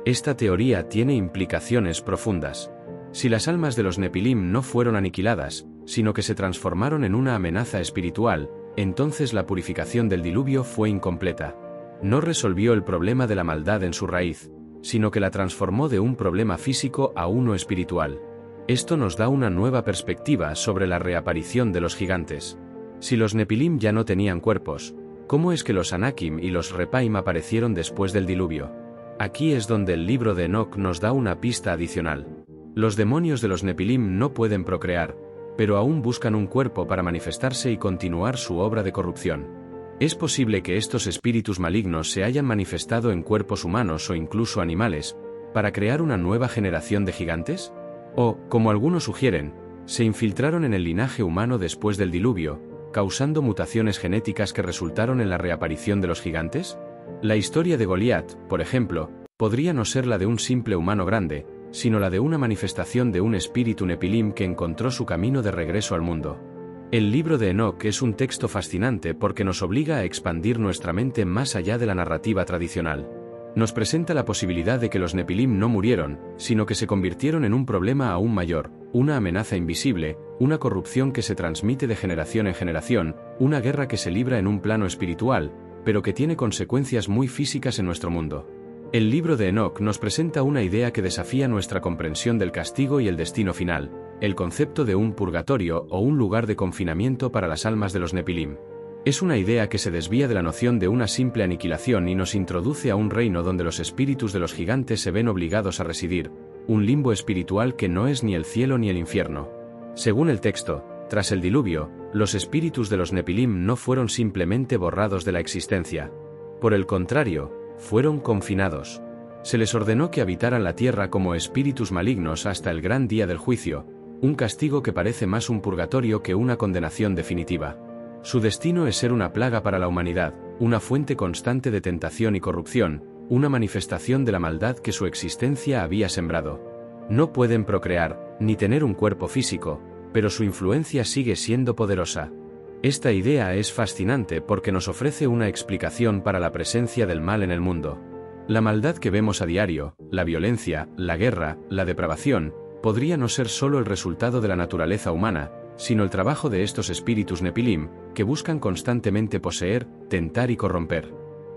Esta teoría tiene implicaciones profundas. Si las almas de los Nepilim no fueron aniquiladas, sino que se transformaron en una amenaza espiritual, entonces la purificación del diluvio fue incompleta. No resolvió el problema de la maldad en su raíz, sino que la transformó de un problema físico a uno espiritual. Esto nos da una nueva perspectiva sobre la reaparición de los gigantes. Si los Nepilim ya no tenían cuerpos, ¿cómo es que los Anakim y los Repaim aparecieron después del diluvio? Aquí es donde el libro de Enoc nos da una pista adicional. Los demonios de los Nepilim no pueden procrear, pero aún buscan un cuerpo para manifestarse y continuar su obra de corrupción. ¿Es posible que estos espíritus malignos se hayan manifestado en cuerpos humanos o incluso animales, para crear una nueva generación de gigantes? O, como algunos sugieren, se infiltraron en el linaje humano después del diluvio, causando mutaciones genéticas que resultaron en la reaparición de los gigantes? La historia de Goliat, por ejemplo, podría no ser la de un simple humano grande, sino la de una manifestación de un espíritu Nepilim que encontró su camino de regreso al mundo. El libro de Enoc es un texto fascinante porque nos obliga a expandir nuestra mente más allá de la narrativa tradicional. Nos presenta la posibilidad de que los Nepilim no murieron, sino que se convirtieron en un problema aún mayor, una amenaza invisible, una corrupción que se transmite de generación en generación, una guerra que se libra en un plano espiritual, pero que tiene consecuencias muy físicas en nuestro mundo. El libro de Enoc nos presenta una idea que desafía nuestra comprensión del castigo y el destino final, el concepto de un purgatorio o un lugar de confinamiento para las almas de los Nepilim. Es una idea que se desvía de la noción de una simple aniquilación y nos introduce a un reino donde los espíritus de los gigantes se ven obligados a residir, un limbo espiritual que no es ni el cielo ni el infierno. Según el texto, tras el diluvio, los espíritus de los Nepilim no fueron simplemente borrados de la existencia. Por el contrario, fueron confinados. Se les ordenó que habitaran la tierra como espíritus malignos hasta el gran día del juicio, un castigo que parece más un purgatorio que una condenación definitiva. Su destino es ser una plaga para la humanidad, una fuente constante de tentación y corrupción, una manifestación de la maldad que su existencia había sembrado. No pueden procrear, ni tener un cuerpo físico, pero su influencia sigue siendo poderosa. Esta idea es fascinante porque nos ofrece una explicación para la presencia del mal en el mundo. La maldad que vemos a diario, la violencia, la guerra, la depravación, podría no ser solo el resultado de la naturaleza humana, sino el trabajo de estos espíritus Nepilim, que buscan constantemente poseer, tentar y corromper.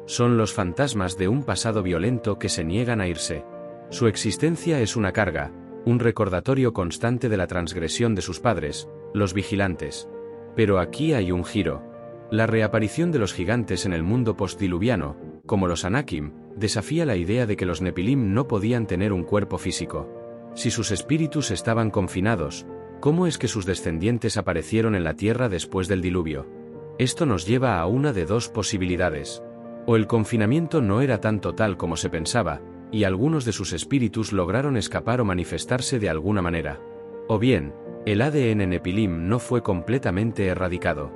Son los fantasmas de un pasado violento que se niegan a irse. Su existencia es una carga, un recordatorio constante de la transgresión de sus padres, los vigilantes. Pero aquí hay un giro. La reaparición de los gigantes en el mundo postdiluviano, como los Anakim, desafía la idea de que los Nepilim no podían tener un cuerpo físico. Si sus espíritus estaban confinados, ¿cómo es que sus descendientes aparecieron en la tierra después del diluvio? Esto nos lleva a una de dos posibilidades. O el confinamiento no era tan total como se pensaba, y algunos de sus espíritus lograron escapar o manifestarse de alguna manera. O bien, el ADN Nepilim no fue completamente erradicado.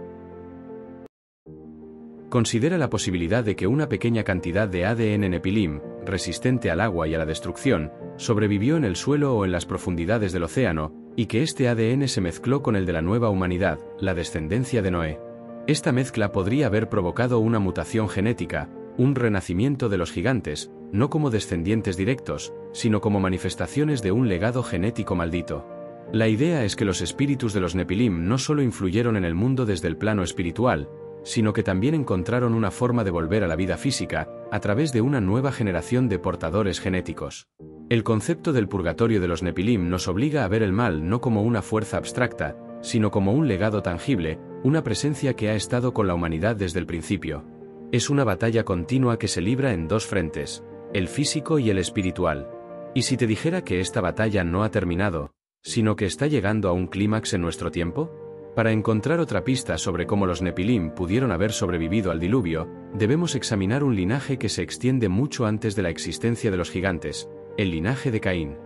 Considera la posibilidad de que una pequeña cantidad de ADN Nepilim, resistente al agua y a la destrucción, sobrevivió en el suelo o en las profundidades del océano, y que este ADN se mezcló con el de la nueva humanidad, la descendencia de Noé. Esta mezcla podría haber provocado una mutación genética, un renacimiento de los gigantes, no como descendientes directos, sino como manifestaciones de un legado genético maldito. La idea es que los espíritus de los Nepilim no solo influyeron en el mundo desde el plano espiritual, sino que también encontraron una forma de volver a la vida física, a través de una nueva generación de portadores genéticos. El concepto del purgatorio de los Nepilim nos obliga a ver el mal no como una fuerza abstracta, sino como un legado tangible, una presencia que ha estado con la humanidad desde el principio. Es una batalla continua que se libra en dos frentes, el físico y el espiritual. ¿Y si te dijera que esta batalla no ha terminado, sino que está llegando a un clímax en nuestro tiempo? Para encontrar otra pista sobre cómo los Nepilim pudieron haber sobrevivido al diluvio, debemos examinar un linaje que se extiende mucho antes de la existencia de los gigantes, el linaje de Caín.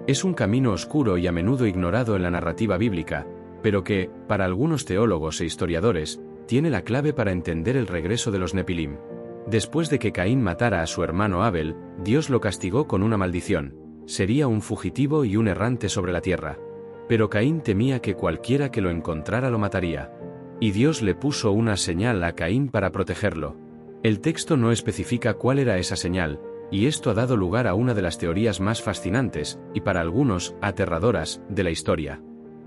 Es un camino oscuro y a menudo ignorado en la narrativa bíblica, pero que, para algunos teólogos e historiadores, tiene la clave para entender el regreso de los Nepilim. Después de que Caín matara a su hermano Abel, Dios lo castigó con una maldición. Sería un fugitivo y un errante sobre la tierra. Pero Caín temía que cualquiera que lo encontrara lo mataría. Y Dios le puso una señal a Caín para protegerlo. El texto no especifica cuál era esa señal, y esto ha dado lugar a una de las teorías más fascinantes, y para algunos, aterradoras, de la historia.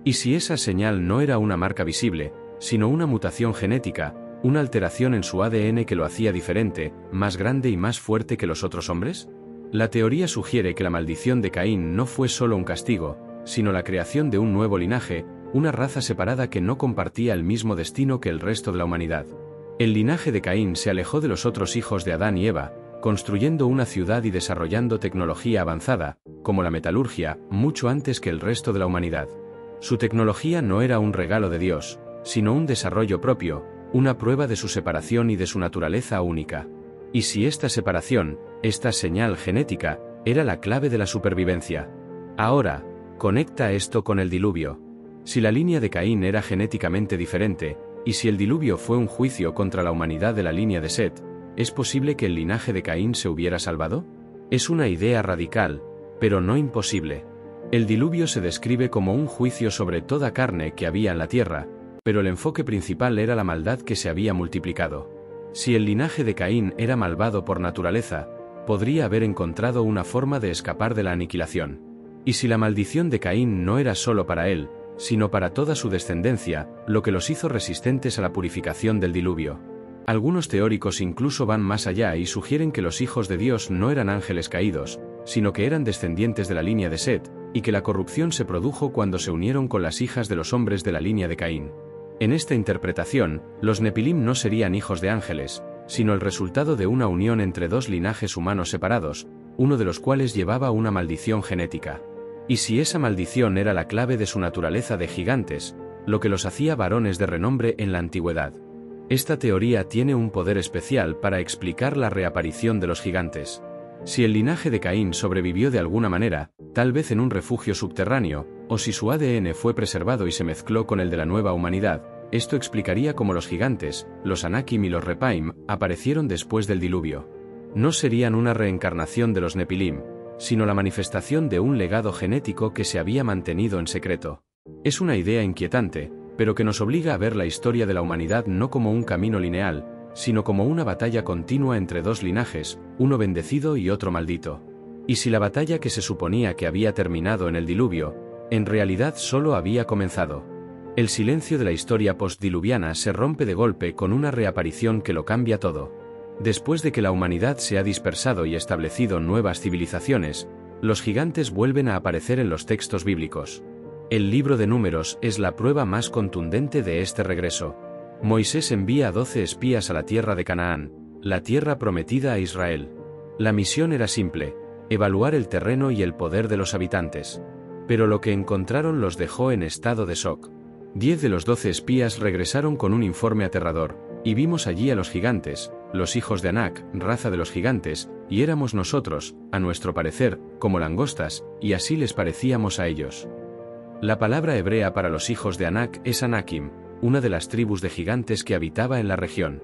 ¿Y si esa señal no era una marca visible, sino una mutación genética, una alteración en su ADN que lo hacía diferente, más grande y más fuerte que los otros hombres? La teoría sugiere que la maldición de Caín no fue solo un castigo, sino la creación de un nuevo linaje, una raza separada que no compartía el mismo destino que el resto de la humanidad. El linaje de Caín se alejó de los otros hijos de Adán y Eva, construyendo una ciudad y desarrollando tecnología avanzada, como la metalurgia, mucho antes que el resto de la humanidad. Su tecnología no era un regalo de Dios, sino un desarrollo propio, una prueba de su separación y de su naturaleza única. Y si esta separación, esta señal genética, era la clave de la supervivencia. Ahora, conecta esto con el diluvio. Si la línea de Caín era genéticamente diferente, y si el diluvio fue un juicio contra la humanidad de la línea de Set, ¿es posible que el linaje de Caín se hubiera salvado? Es una idea radical, pero no imposible. El diluvio se describe como un juicio sobre toda carne que había en la tierra, pero el enfoque principal era la maldad que se había multiplicado. Si el linaje de Caín era malvado por naturaleza, podría haber encontrado una forma de escapar de la aniquilación. Y si la maldición de Caín no era solo para él, sino para toda su descendencia, lo que los hizo resistentes a la purificación del diluvio. Algunos teóricos incluso van más allá y sugieren que los hijos de Dios no eran ángeles caídos, sino que eran descendientes de la línea de Set, y que la corrupción se produjo cuando se unieron con las hijas de los hombres de la línea de Caín. En esta interpretación, los Nepilim no serían hijos de ángeles, sino el resultado de una unión entre dos linajes humanos separados, uno de los cuales llevaba una maldición genética. Y si esa maldición era la clave de su naturaleza de gigantes, lo que los hacía varones de renombre en la antigüedad. Esta teoría tiene un poder especial para explicar la reaparición de los gigantes. Si el linaje de Caín sobrevivió de alguna manera, tal vez en un refugio subterráneo, o si su ADN fue preservado y se mezcló con el de la nueva humanidad, esto explicaría cómo los gigantes, los Anakim y los Repaim, aparecieron después del diluvio. No serían una reencarnación de los Nepilim, sino la manifestación de un legado genético que se había mantenido en secreto. Es una idea inquietante, pero que nos obliga a ver la historia de la humanidad no como un camino lineal, sino como una batalla continua entre dos linajes, uno bendecido y otro maldito. Y si la batalla que se suponía que había terminado en el diluvio, en realidad solo había comenzado. El silencio de la historia postdiluviana se rompe de golpe con una reaparición que lo cambia todo. Después de que la humanidad se ha dispersado y establecido nuevas civilizaciones, los gigantes vuelven a aparecer en los textos bíblicos. El libro de Números es la prueba más contundente de este regreso. Moisés envía a 12 espías a la tierra de Canaán, la tierra prometida a Israel. La misión era simple: evaluar el terreno y el poder de los habitantes. Pero lo que encontraron los dejó en estado de shock. 10 de los 12 espías regresaron con un informe aterrador, y vimos allí a los gigantes, los hijos de Anak, raza de los gigantes, y éramos nosotros, a nuestro parecer, como langostas, y así les parecíamos a ellos. La palabra hebrea para los hijos de Anak es Anakim, una de las tribus de gigantes que habitaba en la región.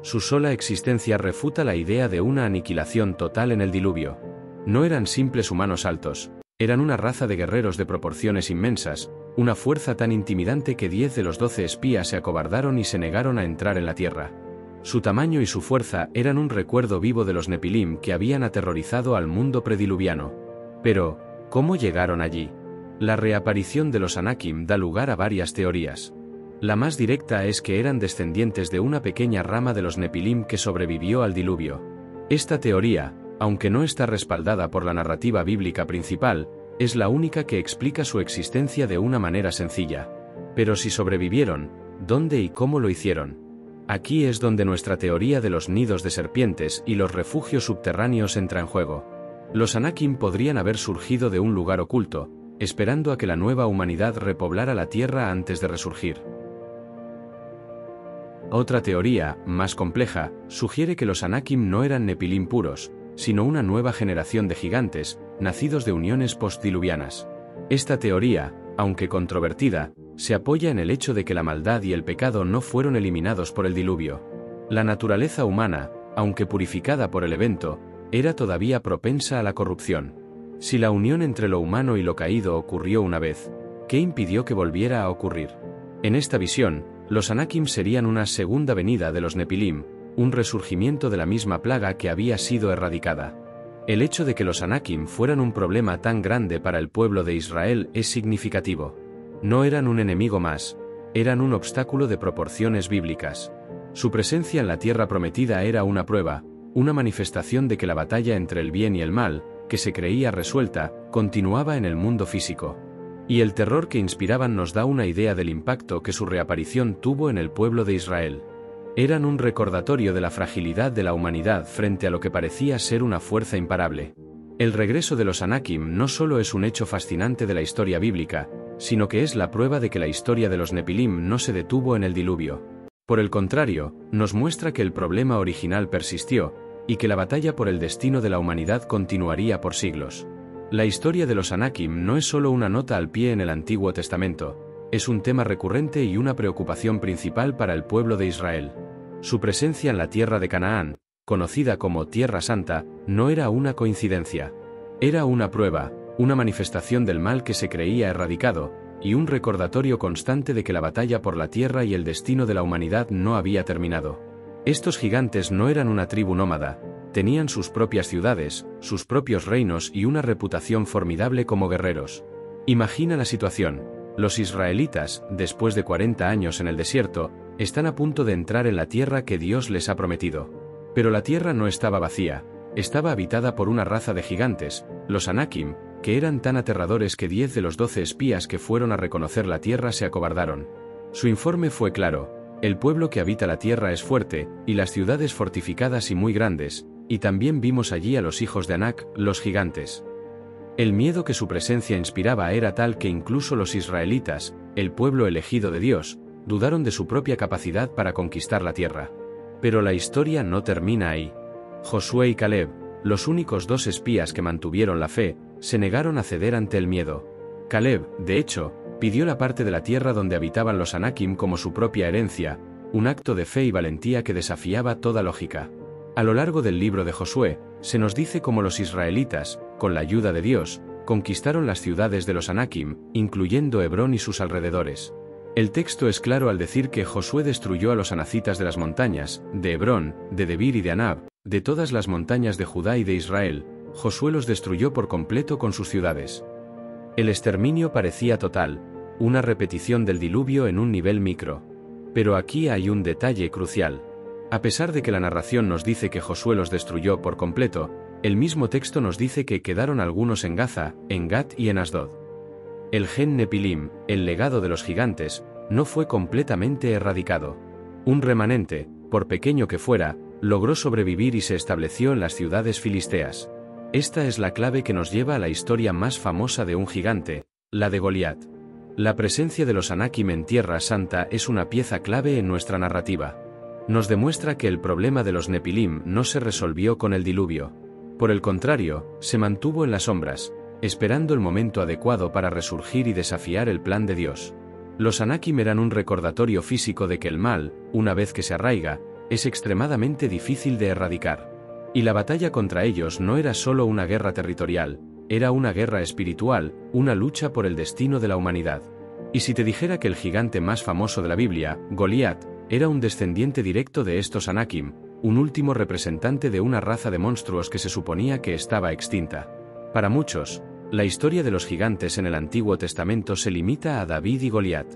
Su sola existencia refuta la idea de una aniquilación total en el diluvio. No eran simples humanos altos, eran una raza de guerreros de proporciones inmensas, una fuerza tan intimidante que 10 de los 12 espías se acobardaron y se negaron a entrar en la tierra. Su tamaño y su fuerza eran un recuerdo vivo de los Nepilim que habían aterrorizado al mundo prediluviano. Pero, ¿cómo llegaron allí? La reaparición de los Anakim da lugar a varias teorías. La más directa es que eran descendientes de una pequeña rama de los Nepilim que sobrevivió al diluvio. Esta teoría, aunque no está respaldada por la narrativa bíblica principal, es la única que explica su existencia de una manera sencilla. Pero si sobrevivieron, ¿dónde y cómo lo hicieron? Aquí es donde nuestra teoría de los nidos de serpientes y los refugios subterráneos entra en juego. Los Anakim podrían haber surgido de un lugar oculto, esperando a que la nueva humanidad repoblara la tierra antes de resurgir. Otra teoría, más compleja, sugiere que los Anakim no eran Nepilim puros, sino una nueva generación de gigantes, nacidos de uniones postdiluvianas. Esta teoría, aunque controvertida, se apoya en el hecho de que la maldad y el pecado no fueron eliminados por el diluvio. La naturaleza humana, aunque purificada por el evento, era todavía propensa a la corrupción. Si la unión entre lo humano y lo caído ocurrió una vez, ¿qué impidió que volviera a ocurrir? En esta visión, los Anakim serían una segunda venida de los Nepilim, un resurgimiento de la misma plaga que había sido erradicada. El hecho de que los Anakim fueran un problema tan grande para el pueblo de Israel es significativo. No eran un enemigo más, eran un obstáculo de proporciones bíblicas. Su presencia en la tierra prometida era una prueba, una manifestación de que la batalla entre el bien y el mal, que se creía resuelta, continuaba en el mundo físico. Y el terror que inspiraban nos da una idea del impacto que su reaparición tuvo en el pueblo de Israel. Eran un recordatorio de la fragilidad de la humanidad frente a lo que parecía ser una fuerza imparable. El regreso de los Anakim no solo es un hecho fascinante de la historia bíblica, sino que es la prueba de que la historia de los Nepilim no se detuvo en el diluvio. Por el contrario, nos muestra que el problema original persistió, y que la batalla por el destino de la humanidad continuaría por siglos. La historia de los Anakim no es solo una nota al pie en el Antiguo Testamento, es un tema recurrente y una preocupación principal para el pueblo de Israel. Su presencia en la tierra de Canaán, conocida como Tierra Santa, no era una coincidencia. Era una prueba, una manifestación del mal que se creía erradicado, y un recordatorio constante de que la batalla por la tierra y el destino de la humanidad no había terminado. Estos gigantes no eran una tribu nómada, tenían sus propias ciudades, sus propios reinos y una reputación formidable como guerreros. Imagina la situación. Los israelitas, después de 40 años en el desierto, están a punto de entrar en la tierra que Dios les ha prometido. Pero la tierra no estaba vacía, estaba habitada por una raza de gigantes, los Anakim, que eran tan aterradores que 10 de los 12 espías que fueron a reconocer la tierra se acobardaron. Su informe fue claro: el pueblo que habita la tierra es fuerte, y las ciudades fortificadas y muy grandes, y también vimos allí a los hijos de Anak, los gigantes. El miedo que su presencia inspiraba era tal que incluso los israelitas, el pueblo elegido de Dios, dudaron de su propia capacidad para conquistar la tierra. Pero la historia no termina ahí. Josué y Caleb, los únicos 2 espías que mantuvieron la fe, se negaron a ceder ante el miedo. Caleb, de hecho, pidió la parte de la tierra donde habitaban los Anakim como su propia herencia, un acto de fe y valentía que desafiaba toda lógica. A lo largo del libro de Josué, se nos dice cómo los israelitas, con la ayuda de Dios, conquistaron las ciudades de los Anakim, incluyendo Hebrón y sus alrededores. El texto es claro al decir que Josué destruyó a los anacitas de las montañas, de Hebrón, de Debir y de Anab, de todas las montañas de Judá y de Israel. Josué los destruyó por completo con sus ciudades. El exterminio parecía total, una repetición del diluvio en un nivel micro. Pero aquí hay un detalle crucial. A pesar de que la narración nos dice que Josué los destruyó por completo, el mismo texto nos dice que quedaron algunos en Gaza, en Gat y en Asdod. El gen Nepilim, el legado de los gigantes, no fue completamente erradicado. Un remanente, por pequeño que fuera, logró sobrevivir y se estableció en las ciudades filisteas. Esta es la clave que nos lleva a la historia más famosa de un gigante, la de Goliat. La presencia de los Anakim en Tierra Santa es una pieza clave en nuestra narrativa. Nos demuestra que el problema de los Nepilim no se resolvió con el diluvio. Por el contrario, se mantuvo en las sombras, esperando el momento adecuado para resurgir y desafiar el plan de Dios. Los Anakim eran un recordatorio físico de que el mal, una vez que se arraiga, es extremadamente difícil de erradicar. Y la batalla contra ellos no era solo una guerra territorial, era una guerra espiritual, una lucha por el destino de la humanidad. Y si te dijera que el gigante más famoso de la Biblia, Goliat, era un descendiente directo de estos Anakim, un último representante de una raza de monstruos que se suponía que estaba extinta. Para muchos, la historia de los gigantes en el Antiguo Testamento se limita a David y Goliat.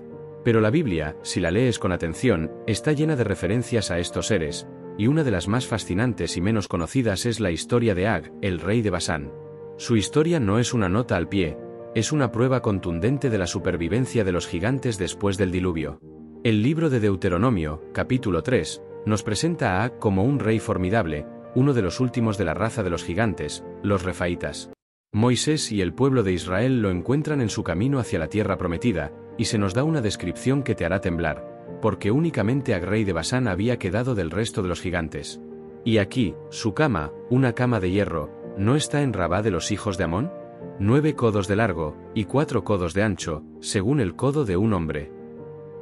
Pero la Biblia, si la lees con atención, está llena de referencias a estos seres, y una de las más fascinantes y menos conocidas es la historia de Ag, el rey de Basán. Su historia no es una nota al pie, es una prueba contundente de la supervivencia de los gigantes después del diluvio. El libro de Deuteronomio, capítulo 3, nos presenta a Ag como un rey formidable, uno de los últimos de la raza de los gigantes, los refaitas. Moisés y el pueblo de Israel lo encuentran en su camino hacia la tierra prometida, y se nos da una descripción que te hará temblar, porque únicamente Ag, rey de Basán, había quedado del resto de los gigantes. Y aquí, su cama, una cama de hierro, ¿no está en Rabá de los hijos de Amón? 9 codos de largo, y 4 codos de ancho, según el codo de un hombre.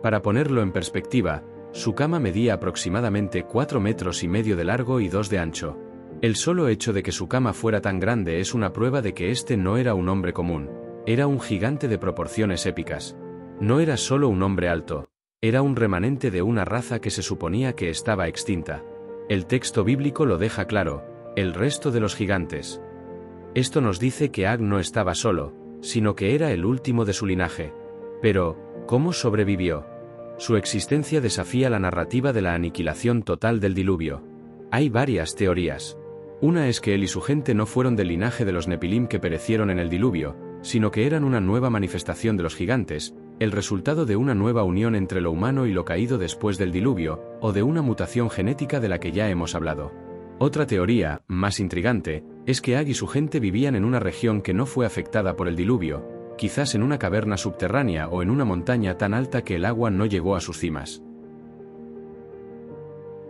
Para ponerlo en perspectiva, su cama medía aproximadamente 4,5 metros de largo y 2 de ancho. El solo hecho de que su cama fuera tan grande es una prueba de que este no era un hombre común, era un gigante de proporciones épicas. No era solo un hombre alto, era un remanente de una raza que se suponía que estaba extinta. El texto bíblico lo deja claro: el resto de los gigantes. Esto nos dice que Ag no estaba solo, sino que era el último de su linaje. Pero, ¿cómo sobrevivió? Su existencia desafía la narrativa de la aniquilación total del diluvio. Hay varias teorías. Una es que él y su gente no fueron del linaje de los Nepilim que perecieron en el diluvio, sino que eran una nueva manifestación de los gigantes, el resultado de una nueva unión entre lo humano y lo caído después del diluvio, o de una mutación genética de la que ya hemos hablado. Otra teoría, más intrigante, es que Ag y su gente vivían en una región que no fue afectada por el diluvio, quizás en una caverna subterránea o en una montaña tan alta que el agua no llegó a sus cimas.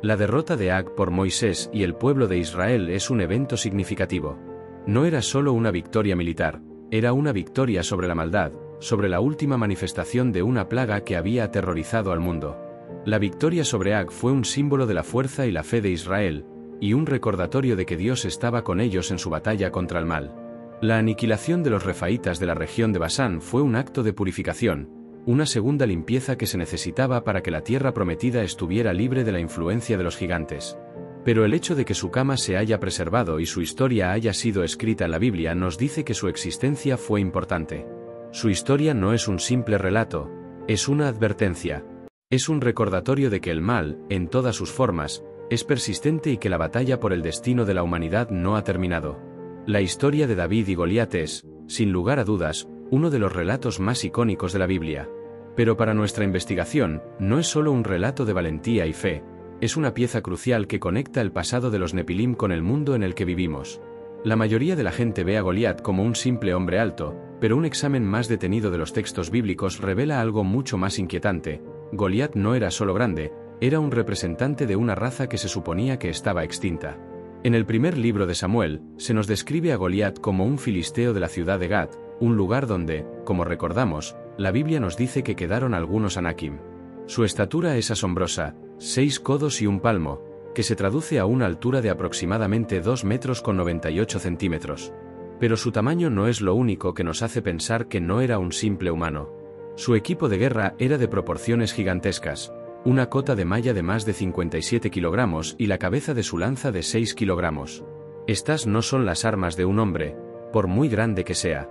La derrota de Ag por Moisés y el pueblo de Israel es un evento significativo. No era solo una victoria militar, era una victoria sobre la maldad, sobre la última manifestación de una plaga que había aterrorizado al mundo. La victoria sobre Ag fue un símbolo de la fuerza y la fe de Israel, y un recordatorio de que Dios estaba con ellos en su batalla contra el mal. La aniquilación de los refaítas de la región de Basán fue un acto de purificación, una segunda limpieza que se necesitaba para que la tierra prometida estuviera libre de la influencia de los gigantes. Pero el hecho de que su cama se haya preservado y su historia haya sido escrita en la Biblia nos dice que su existencia fue importante. Su historia no es un simple relato, es una advertencia. Es un recordatorio de que el mal, en todas sus formas, es persistente y que la batalla por el destino de la humanidad no ha terminado. La historia de David y Goliat es, sin lugar a dudas, uno de los relatos más icónicos de la Biblia. Pero para nuestra investigación, no es solo un relato de valentía y fe, es una pieza crucial que conecta el pasado de los Nepilim con el mundo en el que vivimos. La mayoría de la gente ve a Goliat como un simple hombre alto, pero un examen más detenido de los textos bíblicos revela algo mucho más inquietante. Goliat no era solo grande, era un representante de una raza que se suponía que estaba extinta. En el primer libro de Samuel, se nos describe a Goliat como un filisteo de la ciudad de Gat, un lugar donde, como recordamos, la Biblia nos dice que quedaron algunos anakim. Su estatura es asombrosa, 6 codos y un palmo, que se traduce a una altura de aproximadamente 2 metros con 98 centímetros. Pero su tamaño no es lo único que nos hace pensar que no era un simple humano. Su equipo de guerra era de proporciones gigantescas, una cota de malla de más de 57 kilogramos y la cabeza de su lanza de 6 kilogramos. Estas no son las armas de un hombre, por muy grande que sea.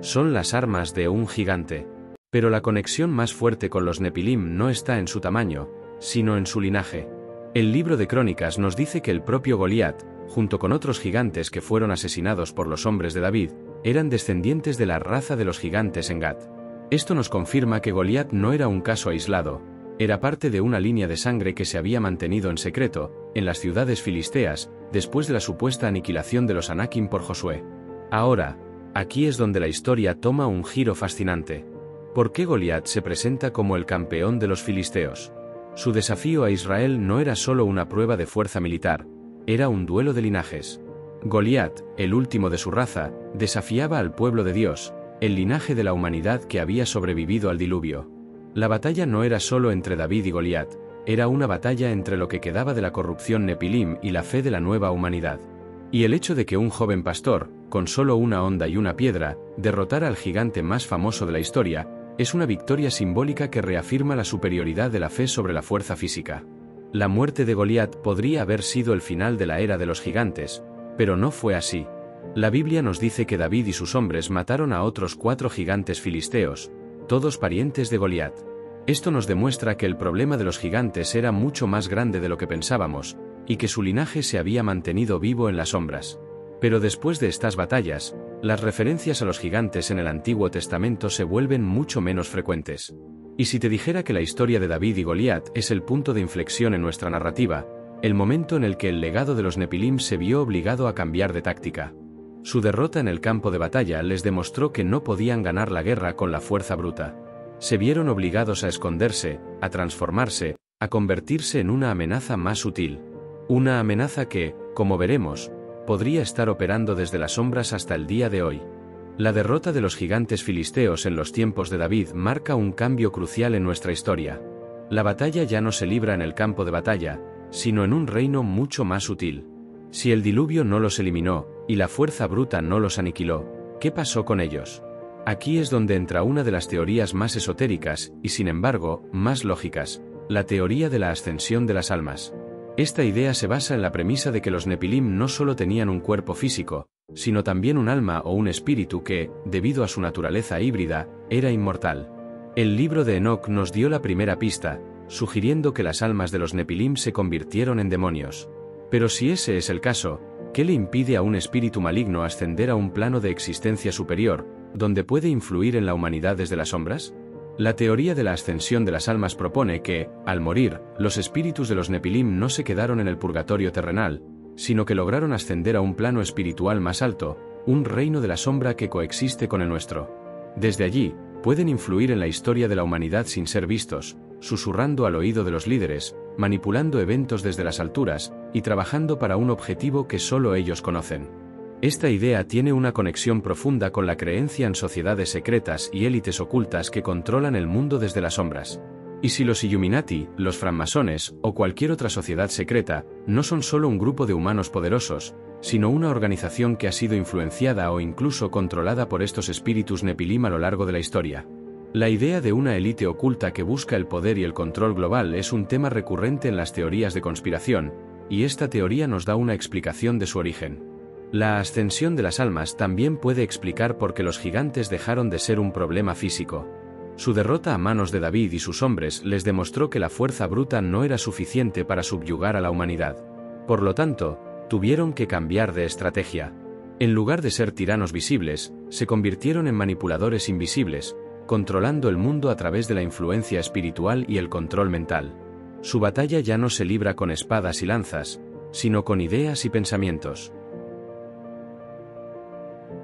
Son las armas de un gigante. Pero la conexión más fuerte con los Nepilim no está en su tamaño, sino en su linaje. El libro de Crónicas nos dice que el propio Goliat, junto con otros gigantes que fueron asesinados por los hombres de David, eran descendientes de la raza de los gigantes en Gat. Esto nos confirma que Goliat no era un caso aislado, era parte de una línea de sangre que se había mantenido en secreto, en las ciudades filisteas, después de la supuesta aniquilación de los Anakim por Josué. Ahora, aquí es donde la historia toma un giro fascinante. ¿Por qué Goliat se presenta como el campeón de los filisteos? Su desafío a Israel no era solo una prueba de fuerza militar, era un duelo de linajes. Goliat, el último de su raza, desafiaba al pueblo de Dios, el linaje de la humanidad que había sobrevivido al diluvio. La batalla no era solo entre David y Goliat, era una batalla entre lo que quedaba de la corrupción Nepilim y la fe de la nueva humanidad. Y el hecho de que un joven pastor, con solo una honda y una piedra, derrotara al gigante más famoso de la historia, es una victoria simbólica que reafirma la superioridad de la fe sobre la fuerza física. La muerte de Goliat podría haber sido el final de la era de los gigantes, pero no fue así. La Biblia nos dice que David y sus hombres mataron a otros 4 gigantes filisteos, todos parientes de Goliat. Esto nos demuestra que el problema de los gigantes era mucho más grande de lo que pensábamos, y que su linaje se había mantenido vivo en las sombras. Pero después de estas batallas, las referencias a los gigantes en el Antiguo Testamento se vuelven mucho menos frecuentes. Y si te dijera que la historia de David y Goliat es el punto de inflexión en nuestra narrativa, el momento en el que el legado de los Nepilim se vio obligado a cambiar de táctica. Su derrota en el campo de batalla les demostró que no podían ganar la guerra con la fuerza bruta. Se vieron obligados a esconderse, a transformarse, a convertirse en una amenaza más sutil. Una amenaza que, como veremos, podría estar operando desde las sombras hasta el día de hoy. La derrota de los gigantes filisteos en los tiempos de David marca un cambio crucial en nuestra historia. La batalla ya no se libra en el campo de batalla, sino en un reino mucho más sutil. Si el diluvio no los eliminó, y la fuerza bruta no los aniquiló, ¿qué pasó con ellos? Aquí es donde entra una de las teorías más esotéricas, y sin embargo, más lógicas, la teoría de la ascensión de las almas. Esta idea se basa en la premisa de que los Nepilim no solo tenían un cuerpo físico, sino también un alma o un espíritu que, debido a su naturaleza híbrida, era inmortal. El libro de Enoc nos dio la primera pista, sugiriendo que las almas de los Nepilim se convirtieron en demonios. Pero si ese es el caso, ¿qué le impide a un espíritu maligno ascender a un plano de existencia superior, donde puede influir en la humanidad desde las sombras? La teoría de la ascensión de las almas propone que, al morir, los espíritus de los Nepilim no se quedaron en el purgatorio terrenal, sino que lograron ascender a un plano espiritual más alto, un reino de la sombra que coexiste con el nuestro. Desde allí, pueden influir en la historia de la humanidad sin ser vistos, susurrando al oído de los líderes, manipulando eventos desde las alturas, y trabajando para un objetivo que solo ellos conocen. Esta idea tiene una conexión profunda con la creencia en sociedades secretas y élites ocultas que controlan el mundo desde las sombras. Y si los Illuminati, los francmasones o cualquier otra sociedad secreta no son solo un grupo de humanos poderosos, sino una organización que ha sido influenciada o incluso controlada por estos espíritus Nepilim a lo largo de la historia. La idea de una élite oculta que busca el poder y el control global es un tema recurrente en las teorías de conspiración, y esta teoría nos da una explicación de su origen. La ascensión de las almas también puede explicar por qué los gigantes dejaron de ser un problema físico. Su derrota a manos de David y sus hombres les demostró que la fuerza bruta no era suficiente para subyugar a la humanidad. Por lo tanto, tuvieron que cambiar de estrategia. En lugar de ser tiranos visibles, se convirtieron en manipuladores invisibles, controlando el mundo a través de la influencia espiritual y el control mental. Su batalla ya no se libra con espadas y lanzas, sino con ideas y pensamientos.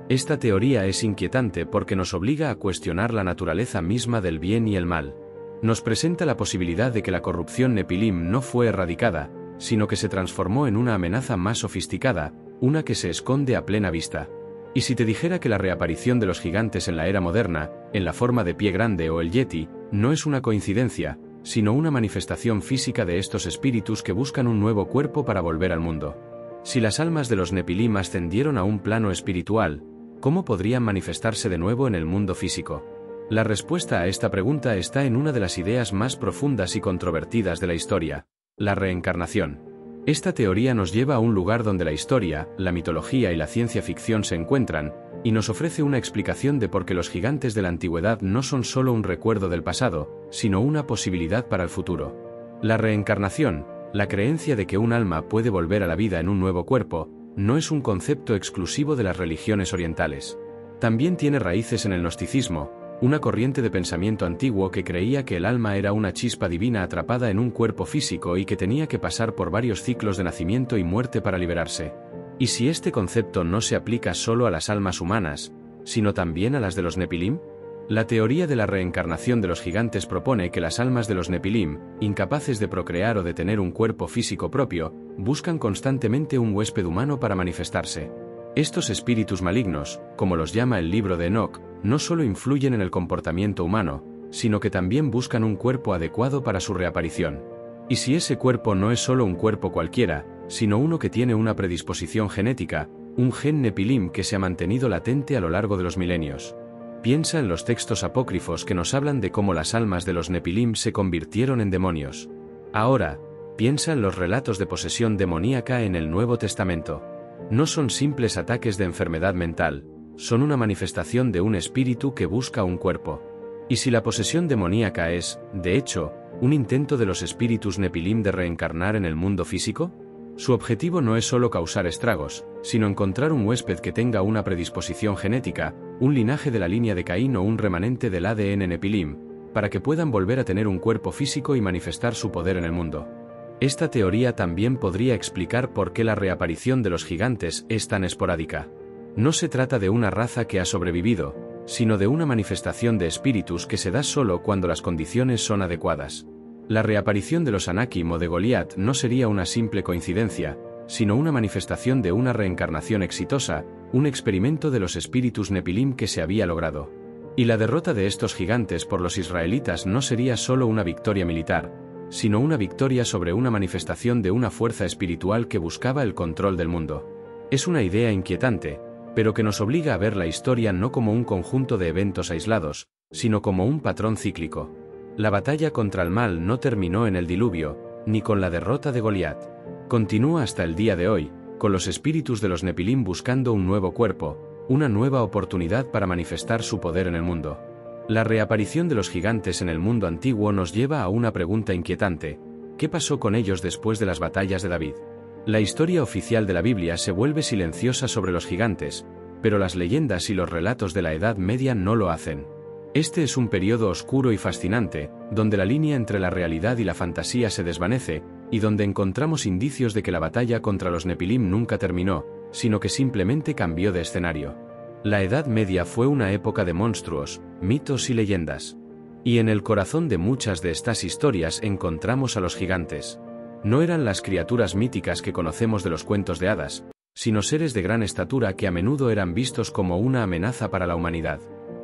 Esta teoría es inquietante porque nos obliga a cuestionar la naturaleza misma del bien y el mal. Nos presenta la posibilidad de que la corrupción Nepilim no fue erradicada, sino que se transformó en una amenaza más sofisticada, una que se esconde a plena vista. Y si te dijera que la reaparición de los gigantes en la era moderna, en la forma de Pie Grande o el Yeti, no es una coincidencia, sino una manifestación física de estos espíritus que buscan un nuevo cuerpo para volver al mundo. Si las almas de los Nepilim ascendieron a un plano espiritual, ¿cómo podrían manifestarse de nuevo en el mundo físico? La respuesta a esta pregunta está en una de las ideas más profundas y controvertidas de la historia: la reencarnación. Esta teoría nos lleva a un lugar donde la historia, la mitología y la ciencia ficción se encuentran, y nos ofrece una explicación de por qué los gigantes de la antigüedad no son solo un recuerdo del pasado, sino una posibilidad para el futuro. La reencarnación, la creencia de que un alma puede volver a la vida en un nuevo cuerpo, no es un concepto exclusivo de las religiones orientales. También tiene raíces en el gnosticismo, una corriente de pensamiento antiguo que creía que el alma era una chispa divina atrapada en un cuerpo físico y que tenía que pasar por varios ciclos de nacimiento y muerte para liberarse. ¿Y si este concepto no se aplica solo a las almas humanas, sino también a las de los Nepilim? La teoría de la reencarnación de los gigantes propone que las almas de los Nepilim, incapaces de procrear o de tener un cuerpo físico propio, buscan constantemente un huésped humano para manifestarse. Estos espíritus malignos, como los llama el libro de Enoc, no solo influyen en el comportamiento humano, sino que también buscan un cuerpo adecuado para su reaparición. Y si ese cuerpo no es solo un cuerpo cualquiera, sino uno que tiene una predisposición genética, un gen Nepilim que se ha mantenido latente a lo largo de los milenios. Piensa en los textos apócrifos que nos hablan de cómo las almas de los Nepilim se convirtieron en demonios. Ahora, piensa en los relatos de posesión demoníaca en el Nuevo Testamento. No son simples ataques de enfermedad mental, son una manifestación de un espíritu que busca un cuerpo. ¿Y si la posesión demoníaca es, de hecho, un intento de los espíritus Nepilim de reencarnar en el mundo físico? Su objetivo no es solo causar estragos, sino encontrar un huésped que tenga una predisposición genética, un linaje de la línea de Caín o un remanente del ADN Nepilim, para que puedan volver a tener un cuerpo físico y manifestar su poder en el mundo. Esta teoría también podría explicar por qué la reaparición de los gigantes es tan esporádica. No se trata de una raza que ha sobrevivido, sino de una manifestación de espíritus que se da solo cuando las condiciones son adecuadas. La reaparición de los Anakim o de Goliat no sería una simple coincidencia, sino una manifestación de una reencarnación exitosa, un experimento de los espíritus Nepilim que se había logrado. Y la derrota de estos gigantes por los israelitas no sería solo una victoria militar, sino una victoria sobre una manifestación de una fuerza espiritual que buscaba el control del mundo. Es una idea inquietante, pero que nos obliga a ver la historia no como un conjunto de eventos aislados, sino como un patrón cíclico. La batalla contra el mal no terminó en el diluvio, ni con la derrota de Goliat. Continúa hasta el día de hoy, con los espíritus de los Nepilim buscando un nuevo cuerpo, una nueva oportunidad para manifestar su poder en el mundo. La reaparición de los gigantes en el mundo antiguo nos lleva a una pregunta inquietante: ¿qué pasó con ellos después de las batallas de David? La historia oficial de la Biblia se vuelve silenciosa sobre los gigantes, pero las leyendas y los relatos de la Edad Media no lo hacen. Este es un periodo oscuro y fascinante, donde la línea entre la realidad y la fantasía se desvanece, y donde encontramos indicios de que la batalla contra los Nepilim nunca terminó, sino que simplemente cambió de escenario. La Edad Media fue una época de monstruos, mitos y leyendas. Y en el corazón de muchas de estas historias encontramos a los gigantes. No eran las criaturas míticas que conocemos de los cuentos de hadas, sino seres de gran estatura que a menudo eran vistos como una amenaza para la humanidad.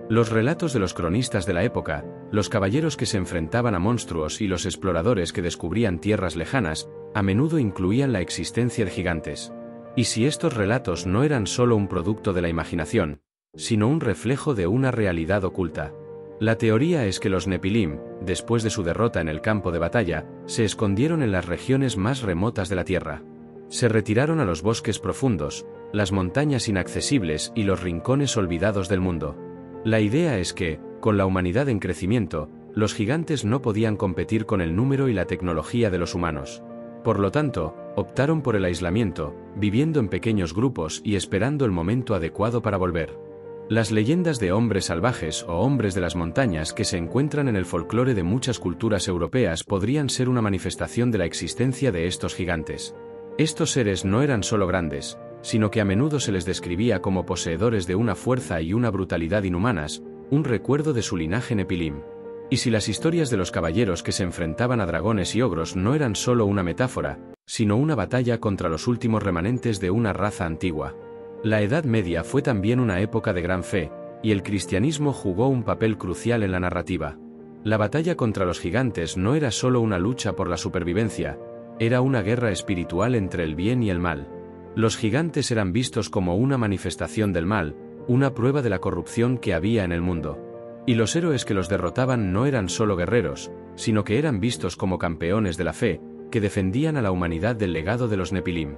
Los relatos de los cronistas de la época, los caballeros que se enfrentaban a monstruos y los exploradores que descubrían tierras lejanas, a menudo incluían la existencia de gigantes. Y si estos relatos no eran solo un producto de la imaginación, sino un reflejo de una realidad oculta. La teoría es que los Nepilim, después de su derrota en el campo de batalla, se escondieron en las regiones más remotas de la Tierra. Se retiraron a los bosques profundos, las montañas inaccesibles y los rincones olvidados del mundo. La idea es que, con la humanidad en crecimiento, los gigantes no podían competir con el número y la tecnología de los humanos. Por lo tanto, optaron por el aislamiento, viviendo en pequeños grupos y esperando el momento adecuado para volver. Las leyendas de hombres salvajes o hombres de las montañas que se encuentran en el folclore de muchas culturas europeas podrían ser una manifestación de la existencia de estos gigantes. Estos seres no eran solo grandes, sino que a menudo se les describía como poseedores de una fuerza y una brutalidad inhumanas, un recuerdo de su linaje Nepilim. Y si las historias de los caballeros que se enfrentaban a dragones y ogros no eran solo una metáfora, sino una batalla contra los últimos remanentes de una raza antigua. La Edad Media fue también una época de gran fe, y el cristianismo jugó un papel crucial en la narrativa. La batalla contra los gigantes no era solo una lucha por la supervivencia, era una guerra espiritual entre el bien y el mal. Los gigantes eran vistos como una manifestación del mal, una prueba de la corrupción que había en el mundo. Y los héroes que los derrotaban no eran solo guerreros, sino que eran vistos como campeones de la fe, que defendían a la humanidad del legado de los Nepilim.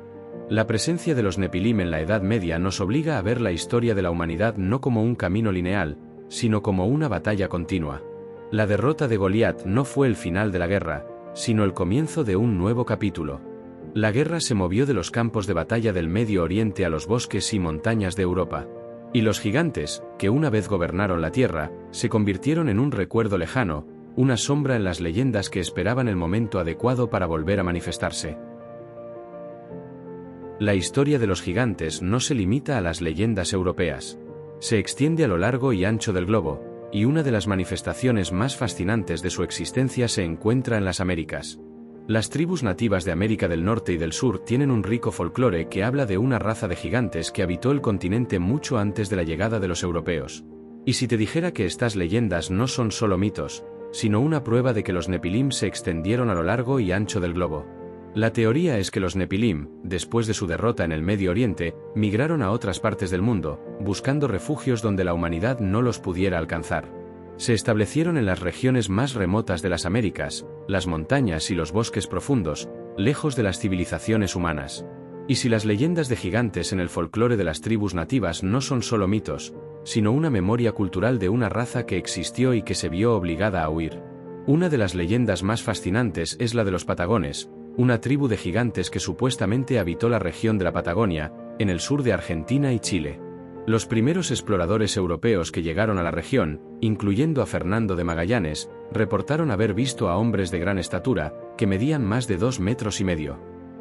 La presencia de los Nepilim en la Edad Media nos obliga a ver la historia de la humanidad no como un camino lineal, sino como una batalla continua. La derrota de Goliat no fue el final de la guerra, sino el comienzo de un nuevo capítulo. La guerra se movió de los campos de batalla del Medio Oriente a los bosques y montañas de Europa. Y los gigantes, que una vez gobernaron la tierra, se convirtieron en un recuerdo lejano, una sombra en las leyendas que esperaban el momento adecuado para volver a manifestarse. La historia de los gigantes no se limita a las leyendas europeas. Se extiende a lo largo y ancho del globo, y una de las manifestaciones más fascinantes de su existencia se encuentra en las Américas. Las tribus nativas de América del Norte y del Sur tienen un rico folclore que habla de una raza de gigantes que habitó el continente mucho antes de la llegada de los europeos. Y si te dijera que estas leyendas no son solo mitos, sino una prueba de que los Nepilim se extendieron a lo largo y ancho del globo. La teoría es que los Nepilim, después de su derrota en el Medio Oriente, migraron a otras partes del mundo, buscando refugios donde la humanidad no los pudiera alcanzar. Se establecieron en las regiones más remotas de las Américas, las montañas y los bosques profundos, lejos de las civilizaciones humanas. Y si las leyendas de gigantes en el folclore de las tribus nativas no son solo mitos, sino una memoria cultural de una raza que existió y que se vio obligada a huir. Una de las leyendas más fascinantes es la de los patagones, una tribu de gigantes que supuestamente habitó la región de la Patagonia, en el sur de Argentina y Chile. Los primeros exploradores europeos que llegaron a la región, incluyendo a Fernando de Magallanes, reportaron haber visto a hombres de gran estatura, que medían más de 2,5 metros.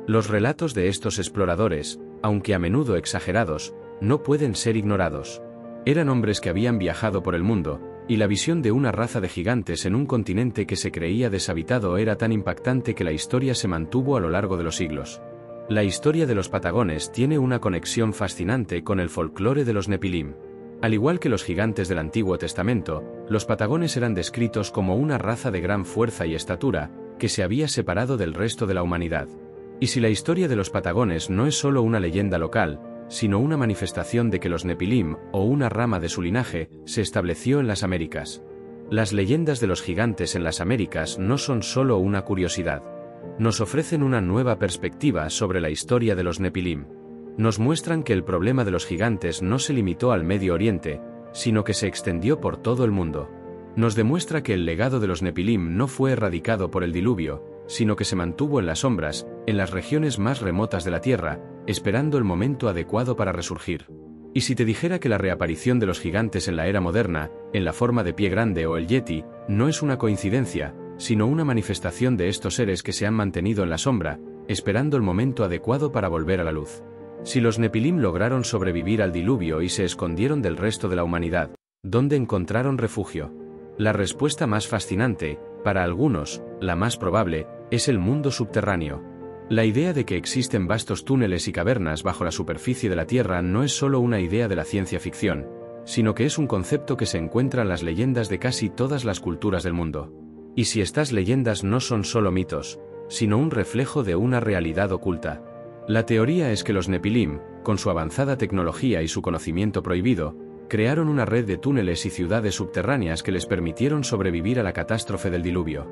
Los relatos de estos exploradores, aunque a menudo exagerados, no pueden ser ignorados. Eran hombres que habían viajado por el mundo, y la visión de una raza de gigantes en un continente que se creía deshabitado era tan impactante que la historia se mantuvo a lo largo de los siglos. La historia de los patagones tiene una conexión fascinante con el folclore de los Nepilim. Al igual que los gigantes del Antiguo Testamento, los patagones eran descritos como una raza de gran fuerza y estatura, que se había separado del resto de la humanidad. Y si la historia de los patagones no es solo una leyenda local, sino una manifestación de que los Nepilim, o una rama de su linaje, se estableció en las Américas. Las leyendas de los gigantes en las Américas no son solo una curiosidad. Nos ofrecen una nueva perspectiva sobre la historia de los Nepilim. Nos muestran que el problema de los gigantes no se limitó al Medio Oriente, sino que se extendió por todo el mundo. Nos demuestra que el legado de los Nepilim no fue erradicado por el diluvio, sino que se mantuvo en las sombras, en las regiones más remotas de la Tierra, esperando el momento adecuado para resurgir. Y si te dijera que la reaparición de los gigantes en la era moderna, en la forma de pie grande o el Yeti, no es una coincidencia, sino una manifestación de estos seres que se han mantenido en la sombra, esperando el momento adecuado para volver a la luz. Si los Nepilim lograron sobrevivir al diluvio y se escondieron del resto de la humanidad, ¿dónde encontraron refugio? La respuesta más fascinante, para algunos, la más probable, es el mundo subterráneo. La idea de que existen vastos túneles y cavernas bajo la superficie de la Tierra no es solo una idea de la ciencia ficción, sino que es un concepto que se encuentra en las leyendas de casi todas las culturas del mundo. Y si estas leyendas no son solo mitos, sino un reflejo de una realidad oculta. La teoría es que los Nepilim, con su avanzada tecnología y su conocimiento prohibido, crearon una red de túneles y ciudades subterráneas que les permitieron sobrevivir a la catástrofe del diluvio.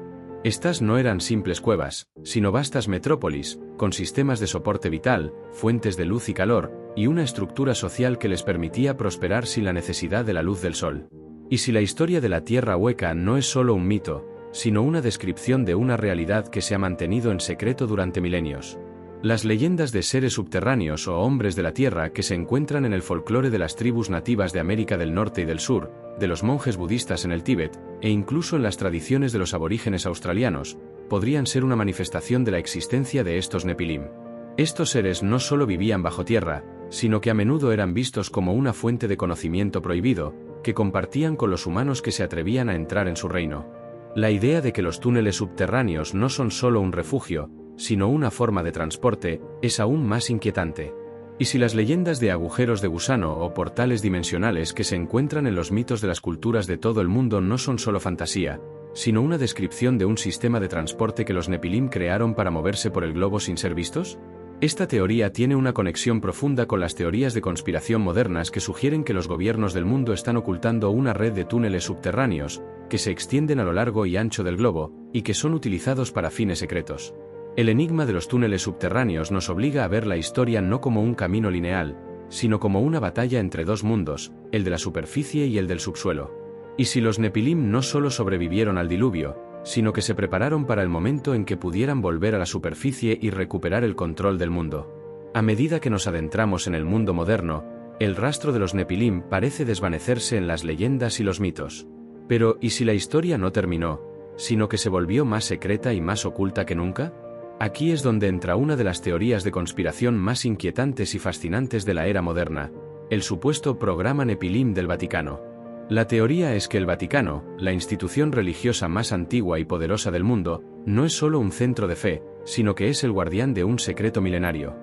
Estas no eran simples cuevas, sino vastas metrópolis, con sistemas de soporte vital, fuentes de luz y calor, y una estructura social que les permitía prosperar sin la necesidad de la luz del sol. Y si la historia de la Tierra Hueca no es solo un mito, sino una descripción de una realidad que se ha mantenido en secreto durante milenios. Las leyendas de seres subterráneos o hombres de la Tierra que se encuentran en el folclore de las tribus nativas de América del Norte y del Sur, de los monjes budistas en el Tíbet, e incluso en las tradiciones de los aborígenes australianos, podrían ser una manifestación de la existencia de estos Nepilim. Estos seres no solo vivían bajo tierra, sino que a menudo eran vistos como una fuente de conocimiento prohibido, que compartían con los humanos que se atrevían a entrar en su reino. La idea de que los túneles subterráneos no son solo un refugio, sino una forma de transporte, es aún más inquietante. Y si las leyendas de agujeros de gusano o portales dimensionales que se encuentran en los mitos de las culturas de todo el mundo no son solo fantasía, sino una descripción de un sistema de transporte que los Nepilim crearon para moverse por el globo sin ser vistos? Esta teoría tiene una conexión profunda con las teorías de conspiración modernas que sugieren que los gobiernos del mundo están ocultando una red de túneles subterráneos, que se extienden a lo largo y ancho del globo, y que son utilizados para fines secretos. El enigma de los túneles subterráneos nos obliga a ver la historia no como un camino lineal, sino como una batalla entre dos mundos, el de la superficie y el del subsuelo. Y si los Nepilim no solo sobrevivieron al diluvio, sino que se prepararon para el momento en que pudieran volver a la superficie y recuperar el control del mundo. A medida que nos adentramos en el mundo moderno, el rastro de los Nepilim parece desvanecerse en las leyendas y los mitos. Pero, ¿y si la historia no terminó, sino que se volvió más secreta y más oculta que nunca? Aquí es donde entra una de las teorías de conspiración más inquietantes y fascinantes de la era moderna, el supuesto programa Nepilim del Vaticano. La teoría es que el Vaticano, la institución religiosa más antigua y poderosa del mundo, no es solo un centro de fe, sino que es el guardián de un secreto milenario.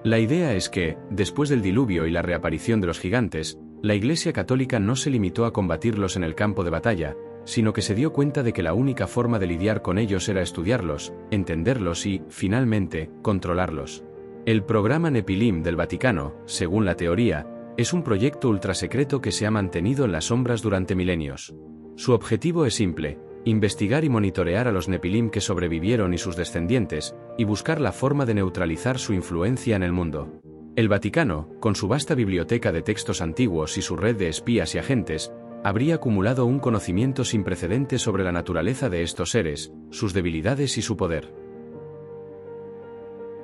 La idea es que, después del diluvio y la reaparición de los gigantes, la Iglesia Católica no se limitó a combatirlos en el campo de batalla, sino que se dio cuenta de que la única forma de lidiar con ellos era estudiarlos, entenderlos y, finalmente, controlarlos. El programa Nepilim del Vaticano, según la teoría, es un proyecto ultrasecreto que se ha mantenido en las sombras durante milenios. Su objetivo es simple: investigar y monitorear a los Nepilim que sobrevivieron y sus descendientes, y buscar la forma de neutralizar su influencia en el mundo. El Vaticano, con su vasta biblioteca de textos antiguos y su red de espías y agentes, habría acumulado un conocimiento sin precedentes sobre la naturaleza de estos seres, sus debilidades y su poder.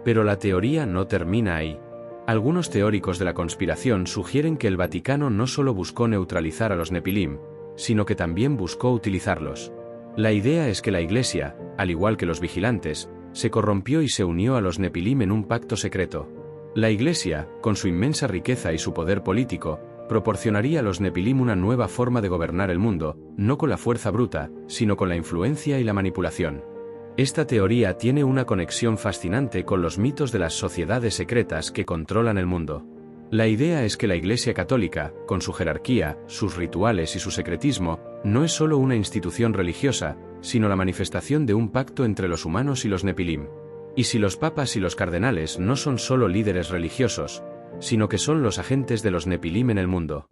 Pero la teoría no termina ahí. Algunos teóricos de la conspiración sugieren que el Vaticano no solo buscó neutralizar a los Nepilim, sino que también buscó utilizarlos. La idea es que la Iglesia, al igual que los vigilantes, se corrompió y se unió a los Nepilim en un pacto secreto. La Iglesia, con su inmensa riqueza y su poder político, proporcionaría a los Nepilim una nueva forma de gobernar el mundo, no con la fuerza bruta, sino con la influencia y la manipulación. Esta teoría tiene una conexión fascinante con los mitos de las sociedades secretas que controlan el mundo. La idea es que la Iglesia Católica, con su jerarquía, sus rituales y su secretismo, no es solo una institución religiosa, sino la manifestación de un pacto entre los humanos y los Nepilim. Y si los papas y los cardenales no son solo líderes religiosos, sino que son los agentes de los Nepilim en el mundo.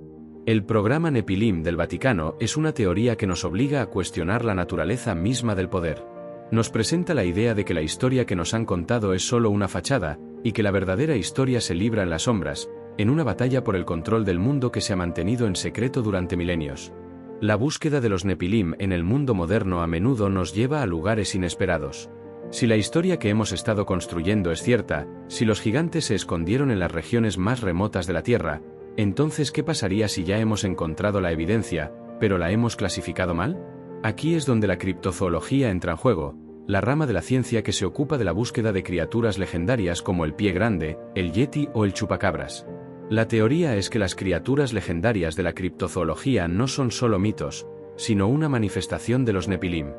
El programa Nepilim del Vaticano es una teoría que nos obliga a cuestionar la naturaleza misma del poder. Nos presenta la idea de que la historia que nos han contado es solo una fachada, y que la verdadera historia se libra en las sombras, en una batalla por el control del mundo que se ha mantenido en secreto durante milenios. La búsqueda de los Nepilim en el mundo moderno a menudo nos lleva a lugares inesperados. Si la historia que hemos estado construyendo es cierta, si los gigantes se escondieron en las regiones más remotas de la Tierra, entonces ¿qué pasaría si ya hemos encontrado la evidencia, pero la hemos clasificado mal? Aquí es donde la criptozoología entra en juego, la rama de la ciencia que se ocupa de la búsqueda de criaturas legendarias como el pie grande, el yeti o el chupacabras. La teoría es que las criaturas legendarias de la criptozoología no son solo mitos, sino una manifestación de los Nepilim.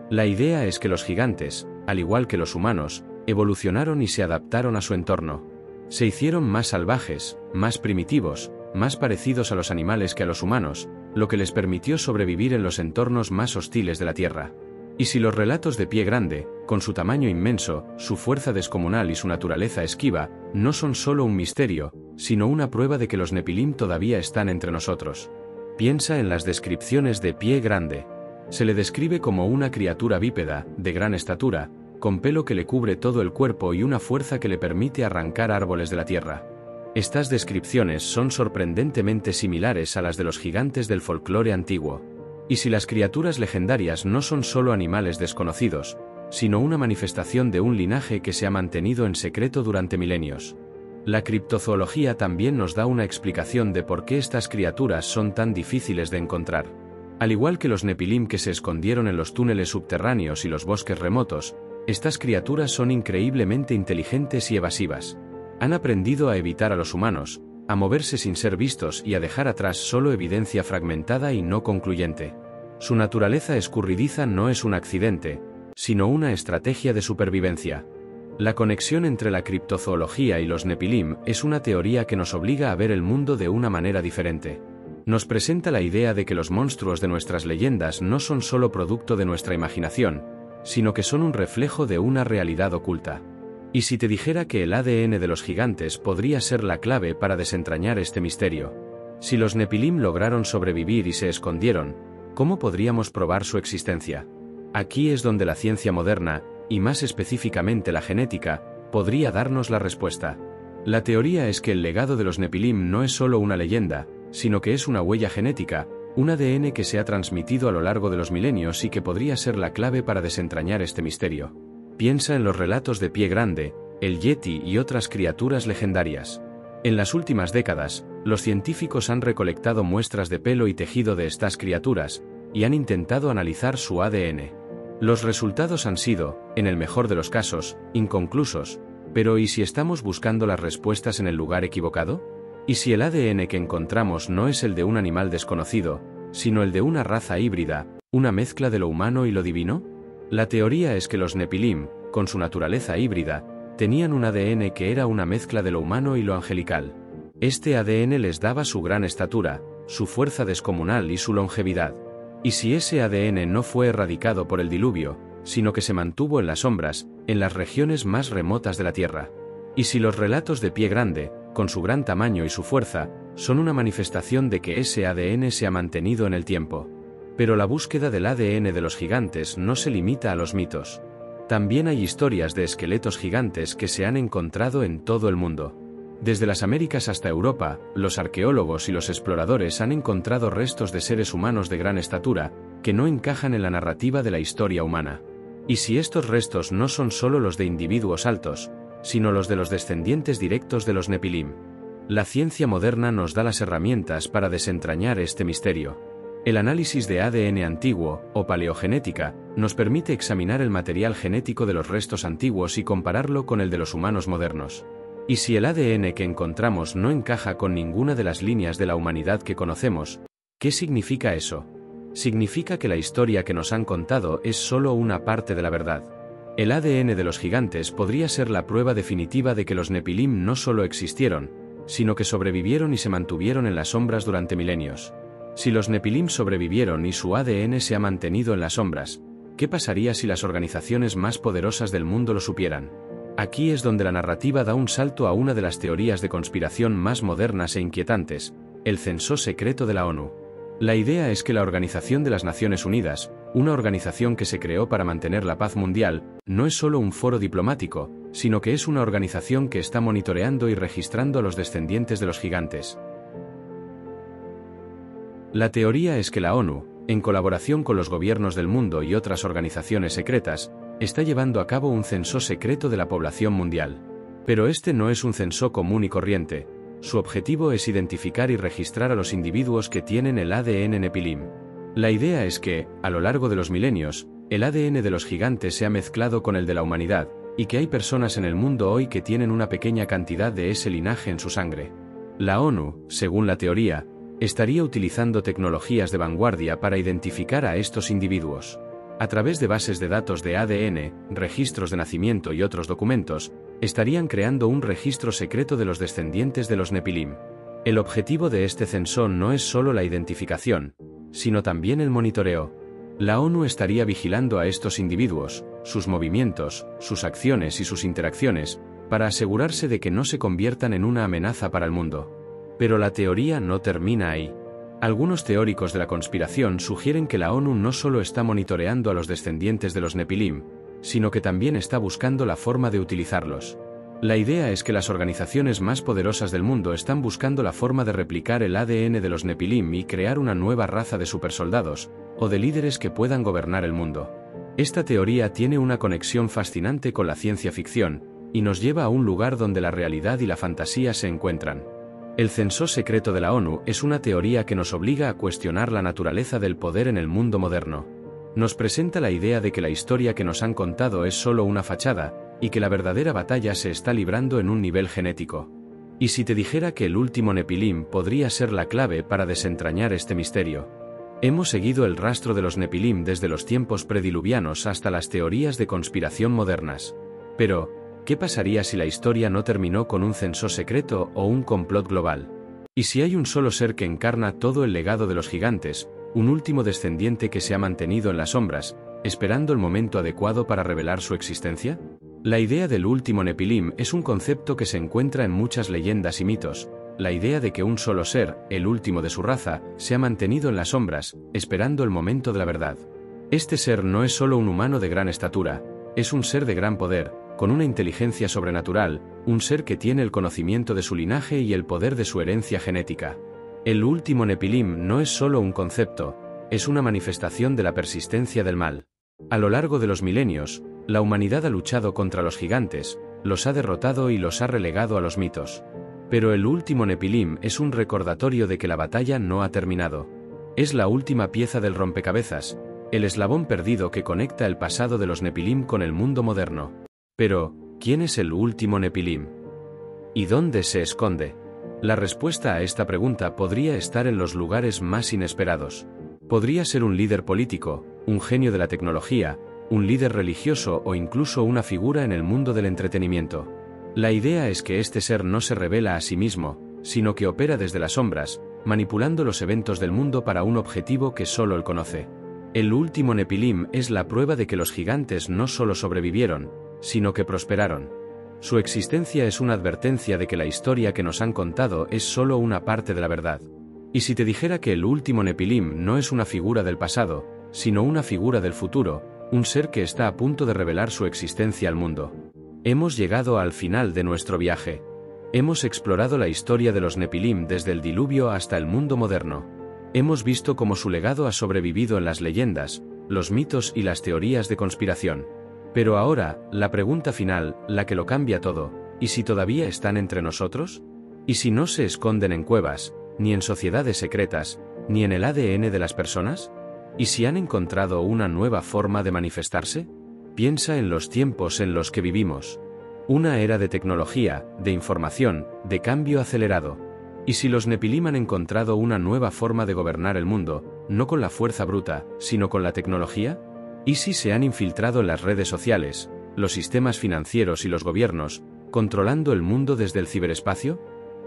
La idea es que los gigantes, al igual que los humanos, evolucionaron y se adaptaron a su entorno. Se hicieron más salvajes, más primitivos, más parecidos a los animales que a los humanos, lo que les permitió sobrevivir en los entornos más hostiles de la Tierra. Y si los relatos de Pie Grande, con su tamaño inmenso, su fuerza descomunal y su naturaleza esquiva, no son solo un misterio, sino una prueba de que los Nepilim todavía están entre nosotros. Piensa en las descripciones de Pie Grande. Se le describe como una criatura bípeda, de gran estatura, con pelo que le cubre todo el cuerpo y una fuerza que le permite arrancar árboles de la tierra. Estas descripciones son sorprendentemente similares a las de los gigantes del folclore antiguo. Y si las criaturas legendarias no son solo animales desconocidos, sino una manifestación de un linaje que se ha mantenido en secreto durante milenios. La criptozoología también nos da una explicación de por qué estas criaturas son tan difíciles de encontrar. Al igual que los Nepilim que se escondieron en los túneles subterráneos y los bosques remotos, estas criaturas son increíblemente inteligentes y evasivas. Han aprendido a evitar a los humanos, a moverse sin ser vistos y a dejar atrás solo evidencia fragmentada y no concluyente. Su naturaleza escurridiza no es un accidente, sino una estrategia de supervivencia. La conexión entre la criptozoología y los Nepilim es una teoría que nos obliga a ver el mundo de una manera diferente. Nos presenta la idea de que los monstruos de nuestras leyendas no son solo producto de nuestra imaginación, sino que son un reflejo de una realidad oculta. ¿Y si te dijera que el ADN de los gigantes podría ser la clave para desentrañar este misterio? Si los Nepilim lograron sobrevivir y se escondieron, ¿cómo podríamos probar su existencia? Aquí es donde la ciencia moderna, y más específicamente la genética, podría darnos la respuesta. La teoría es que el legado de los Nepilim no es solo una leyenda, sino que es una huella genética, un ADN que se ha transmitido a lo largo de los milenios y que podría ser la clave para desentrañar este misterio. Piensa en los relatos de Pie Grande, el yeti y otras criaturas legendarias. En las últimas décadas, los científicos han recolectado muestras de pelo y tejido de estas criaturas, y han intentado analizar su ADN. Los resultados han sido, en el mejor de los casos, inconclusos, pero ¿y si estamos buscando las respuestas en el lugar equivocado? ¿Y si el ADN que encontramos no es el de un animal desconocido, sino el de una raza híbrida, una mezcla de lo humano y lo divino? La teoría es que los Nepilim, con su naturaleza híbrida, tenían un ADN que era una mezcla de lo humano y lo angelical. Este ADN les daba su gran estatura, su fuerza descomunal y su longevidad. Y si ese ADN no fue erradicado por el diluvio, sino que se mantuvo en las sombras, en las regiones más remotas de la Tierra. Y si los relatos de Pie Grande, con su gran tamaño y su fuerza, son una manifestación de que ese ADN se ha mantenido en el tiempo. Pero la búsqueda del ADN de los gigantes no se limita a los mitos. También hay historias de esqueletos gigantes que se han encontrado en todo el mundo. Desde las Américas hasta Europa, los arqueólogos y los exploradores han encontrado restos de seres humanos de gran estatura, que no encajan en la narrativa de la historia humana. Y si estos restos no son solo los de individuos altos, sino los de los descendientes directos de los Nepilim. La ciencia moderna nos da las herramientas para desentrañar este misterio. El análisis de ADN antiguo, o paleogenética, nos permite examinar el material genético de los restos antiguos y compararlo con el de los humanos modernos. Y si el ADN que encontramos no encaja con ninguna de las líneas de la humanidad que conocemos, ¿qué significa eso? Significa que la historia que nos han contado es solo una parte de la verdad. El ADN de los gigantes podría ser la prueba definitiva de que los Nepilim no solo existieron, sino que sobrevivieron y se mantuvieron en las sombras durante milenios. Si los Nepilim sobrevivieron y su ADN se ha mantenido en las sombras, ¿qué pasaría si las organizaciones más poderosas del mundo lo supieran? Aquí es donde la narrativa da un salto a una de las teorías de conspiración más modernas e inquietantes, el censo secreto de la ONU. La idea es que la Organización de las Naciones Unidas, Una organización que se creó para mantener la paz mundial, no es solo un foro diplomático, sino que es una organización que está monitoreando y registrando a los descendientes de los gigantes. La teoría es que la ONU, en colaboración con los gobiernos del mundo y otras organizaciones secretas, está llevando a cabo un censo secreto de la población mundial. Pero este no es un censo común y corriente. Su objetivo es identificar y registrar a los individuos que tienen el ADN Nepilim. La idea es que, a lo largo de los milenios, el ADN de los gigantes se ha mezclado con el de la humanidad, y que hay personas en el mundo hoy que tienen una pequeña cantidad de ese linaje en su sangre. La ONU, según la teoría, estaría utilizando tecnologías de vanguardia para identificar a estos individuos. A través de bases de datos de ADN, registros de nacimiento y otros documentos, estarían creando un registro secreto de los descendientes de los Nepilim. El objetivo de este censo no es solo la identificación, sino también el monitoreo. La ONU estaría vigilando a estos individuos, sus movimientos, sus acciones y sus interacciones, para asegurarse de que no se conviertan en una amenaza para el mundo. Pero la teoría no termina ahí. Algunos teóricos de la conspiración sugieren que la ONU no solo está monitoreando a los descendientes de los Nepilim, sino que también está buscando la forma de utilizarlos. La idea es que las organizaciones más poderosas del mundo están buscando la forma de replicar el ADN de los Nepilim y crear una nueva raza de supersoldados, o de líderes que puedan gobernar el mundo. Esta teoría tiene una conexión fascinante con la ciencia ficción, y nos lleva a un lugar donde la realidad y la fantasía se encuentran. El censo secreto de la ONU es una teoría que nos obliga a cuestionar la naturaleza del poder en el mundo moderno. Nos presenta la idea de que la historia que nos han contado es solo una fachada, y que la verdadera batalla se está librando en un nivel genético. ¿Y si te dijera que el último Nepilim podría ser la clave para desentrañar este misterio? Hemos seguido el rastro de los Nepilim desde los tiempos prediluvianos hasta las teorías de conspiración modernas. Pero, ¿qué pasaría si la historia no terminó con un censo secreto o un complot global? ¿Y si hay un solo ser que encarna todo el legado de los gigantes, un último descendiente que se ha mantenido en las sombras, esperando el momento adecuado para revelar su existencia? La idea del último Nepilim es un concepto que se encuentra en muchas leyendas y mitos. La idea de que un solo ser, el último de su raza, se ha mantenido en las sombras, esperando el momento de la verdad. Este ser no es solo un humano de gran estatura, es un ser de gran poder, con una inteligencia sobrenatural, un ser que tiene el conocimiento de su linaje y el poder de su herencia genética. El último Nepilim no es solo un concepto, es una manifestación de la persistencia del mal. A lo largo de los milenios, la humanidad ha luchado contra los gigantes, los ha derrotado y los ha relegado a los mitos. Pero el último Nepilim es un recordatorio de que la batalla no ha terminado. Es la última pieza del rompecabezas, el eslabón perdido que conecta el pasado de los Nepilim con el mundo moderno. Pero, ¿quién es el último Nepilim? ¿Y dónde se esconde? La respuesta a esta pregunta podría estar en los lugares más inesperados. Podría ser un líder político, un genio de la tecnología, un líder religioso o incluso una figura en el mundo del entretenimiento. La idea es que este ser no se revela a sí mismo, sino que opera desde las sombras, manipulando los eventos del mundo para un objetivo que solo él conoce. El último Nepilim es la prueba de que los gigantes no solo sobrevivieron, sino que prosperaron. Su existencia es una advertencia de que la historia que nos han contado es solo una parte de la verdad. Y si te dijera que el último Nepilim no es una figura del pasado, sino una figura del futuro, un ser que está a punto de revelar su existencia al mundo. Hemos llegado al final de nuestro viaje. Hemos explorado la historia de los Nepilim desde el diluvio hasta el mundo moderno. Hemos visto cómo su legado ha sobrevivido en las leyendas, los mitos y las teorías de conspiración. Pero ahora, la pregunta final, la que lo cambia todo, ¿y si todavía están entre nosotros? ¿Y si no se esconden en cuevas, ni en sociedades secretas, ni en el ADN de las personas? ¿Y si han encontrado una nueva forma de manifestarse? Piensa en los tiempos en los que vivimos. Una era de tecnología, de información, de cambio acelerado. ¿Y si los Nepilim han encontrado una nueva forma de gobernar el mundo, no con la fuerza bruta, sino con la tecnología? ¿Y si se han infiltrado en las redes sociales, los sistemas financieros y los gobiernos, controlando el mundo desde el ciberespacio?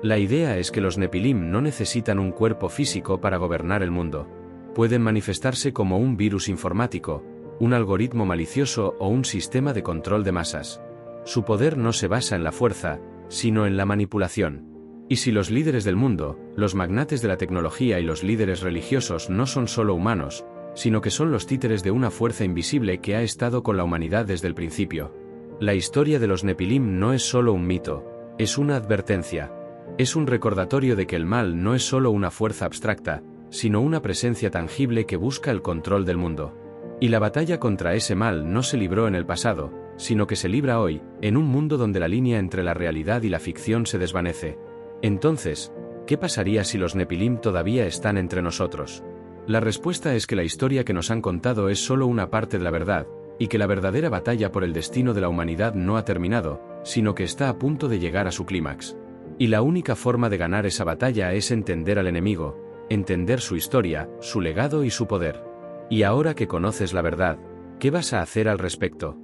La idea es que los Nepilim no necesitan un cuerpo físico para gobernar el mundo. Pueden manifestarse como un virus informático, un algoritmo malicioso o un sistema de control de masas. Su poder no se basa en la fuerza, sino en la manipulación. Y si los líderes del mundo, los magnates de la tecnología y los líderes religiosos no son solo humanos, sino que son los títeres de una fuerza invisible que ha estado con la humanidad desde el principio. La historia de los Nepilim no es solo un mito, es una advertencia. Es un recordatorio de que el mal no es solo una fuerza abstracta, sino una presencia tangible que busca el control del mundo. Y la batalla contra ese mal no se libró en el pasado, sino que se libra hoy, en un mundo donde la línea entre la realidad y la ficción se desvanece. Entonces, ¿qué pasaría si los Nepilim todavía están entre nosotros? La respuesta es que la historia que nos han contado es solo una parte de la verdad, y que la verdadera batalla por el destino de la humanidad no ha terminado, sino que está a punto de llegar a su clímax. Y la única forma de ganar esa batalla es entender al enemigo, entender su historia, su legado y su poder. Y ahora que conoces la verdad, ¿qué vas a hacer al respecto?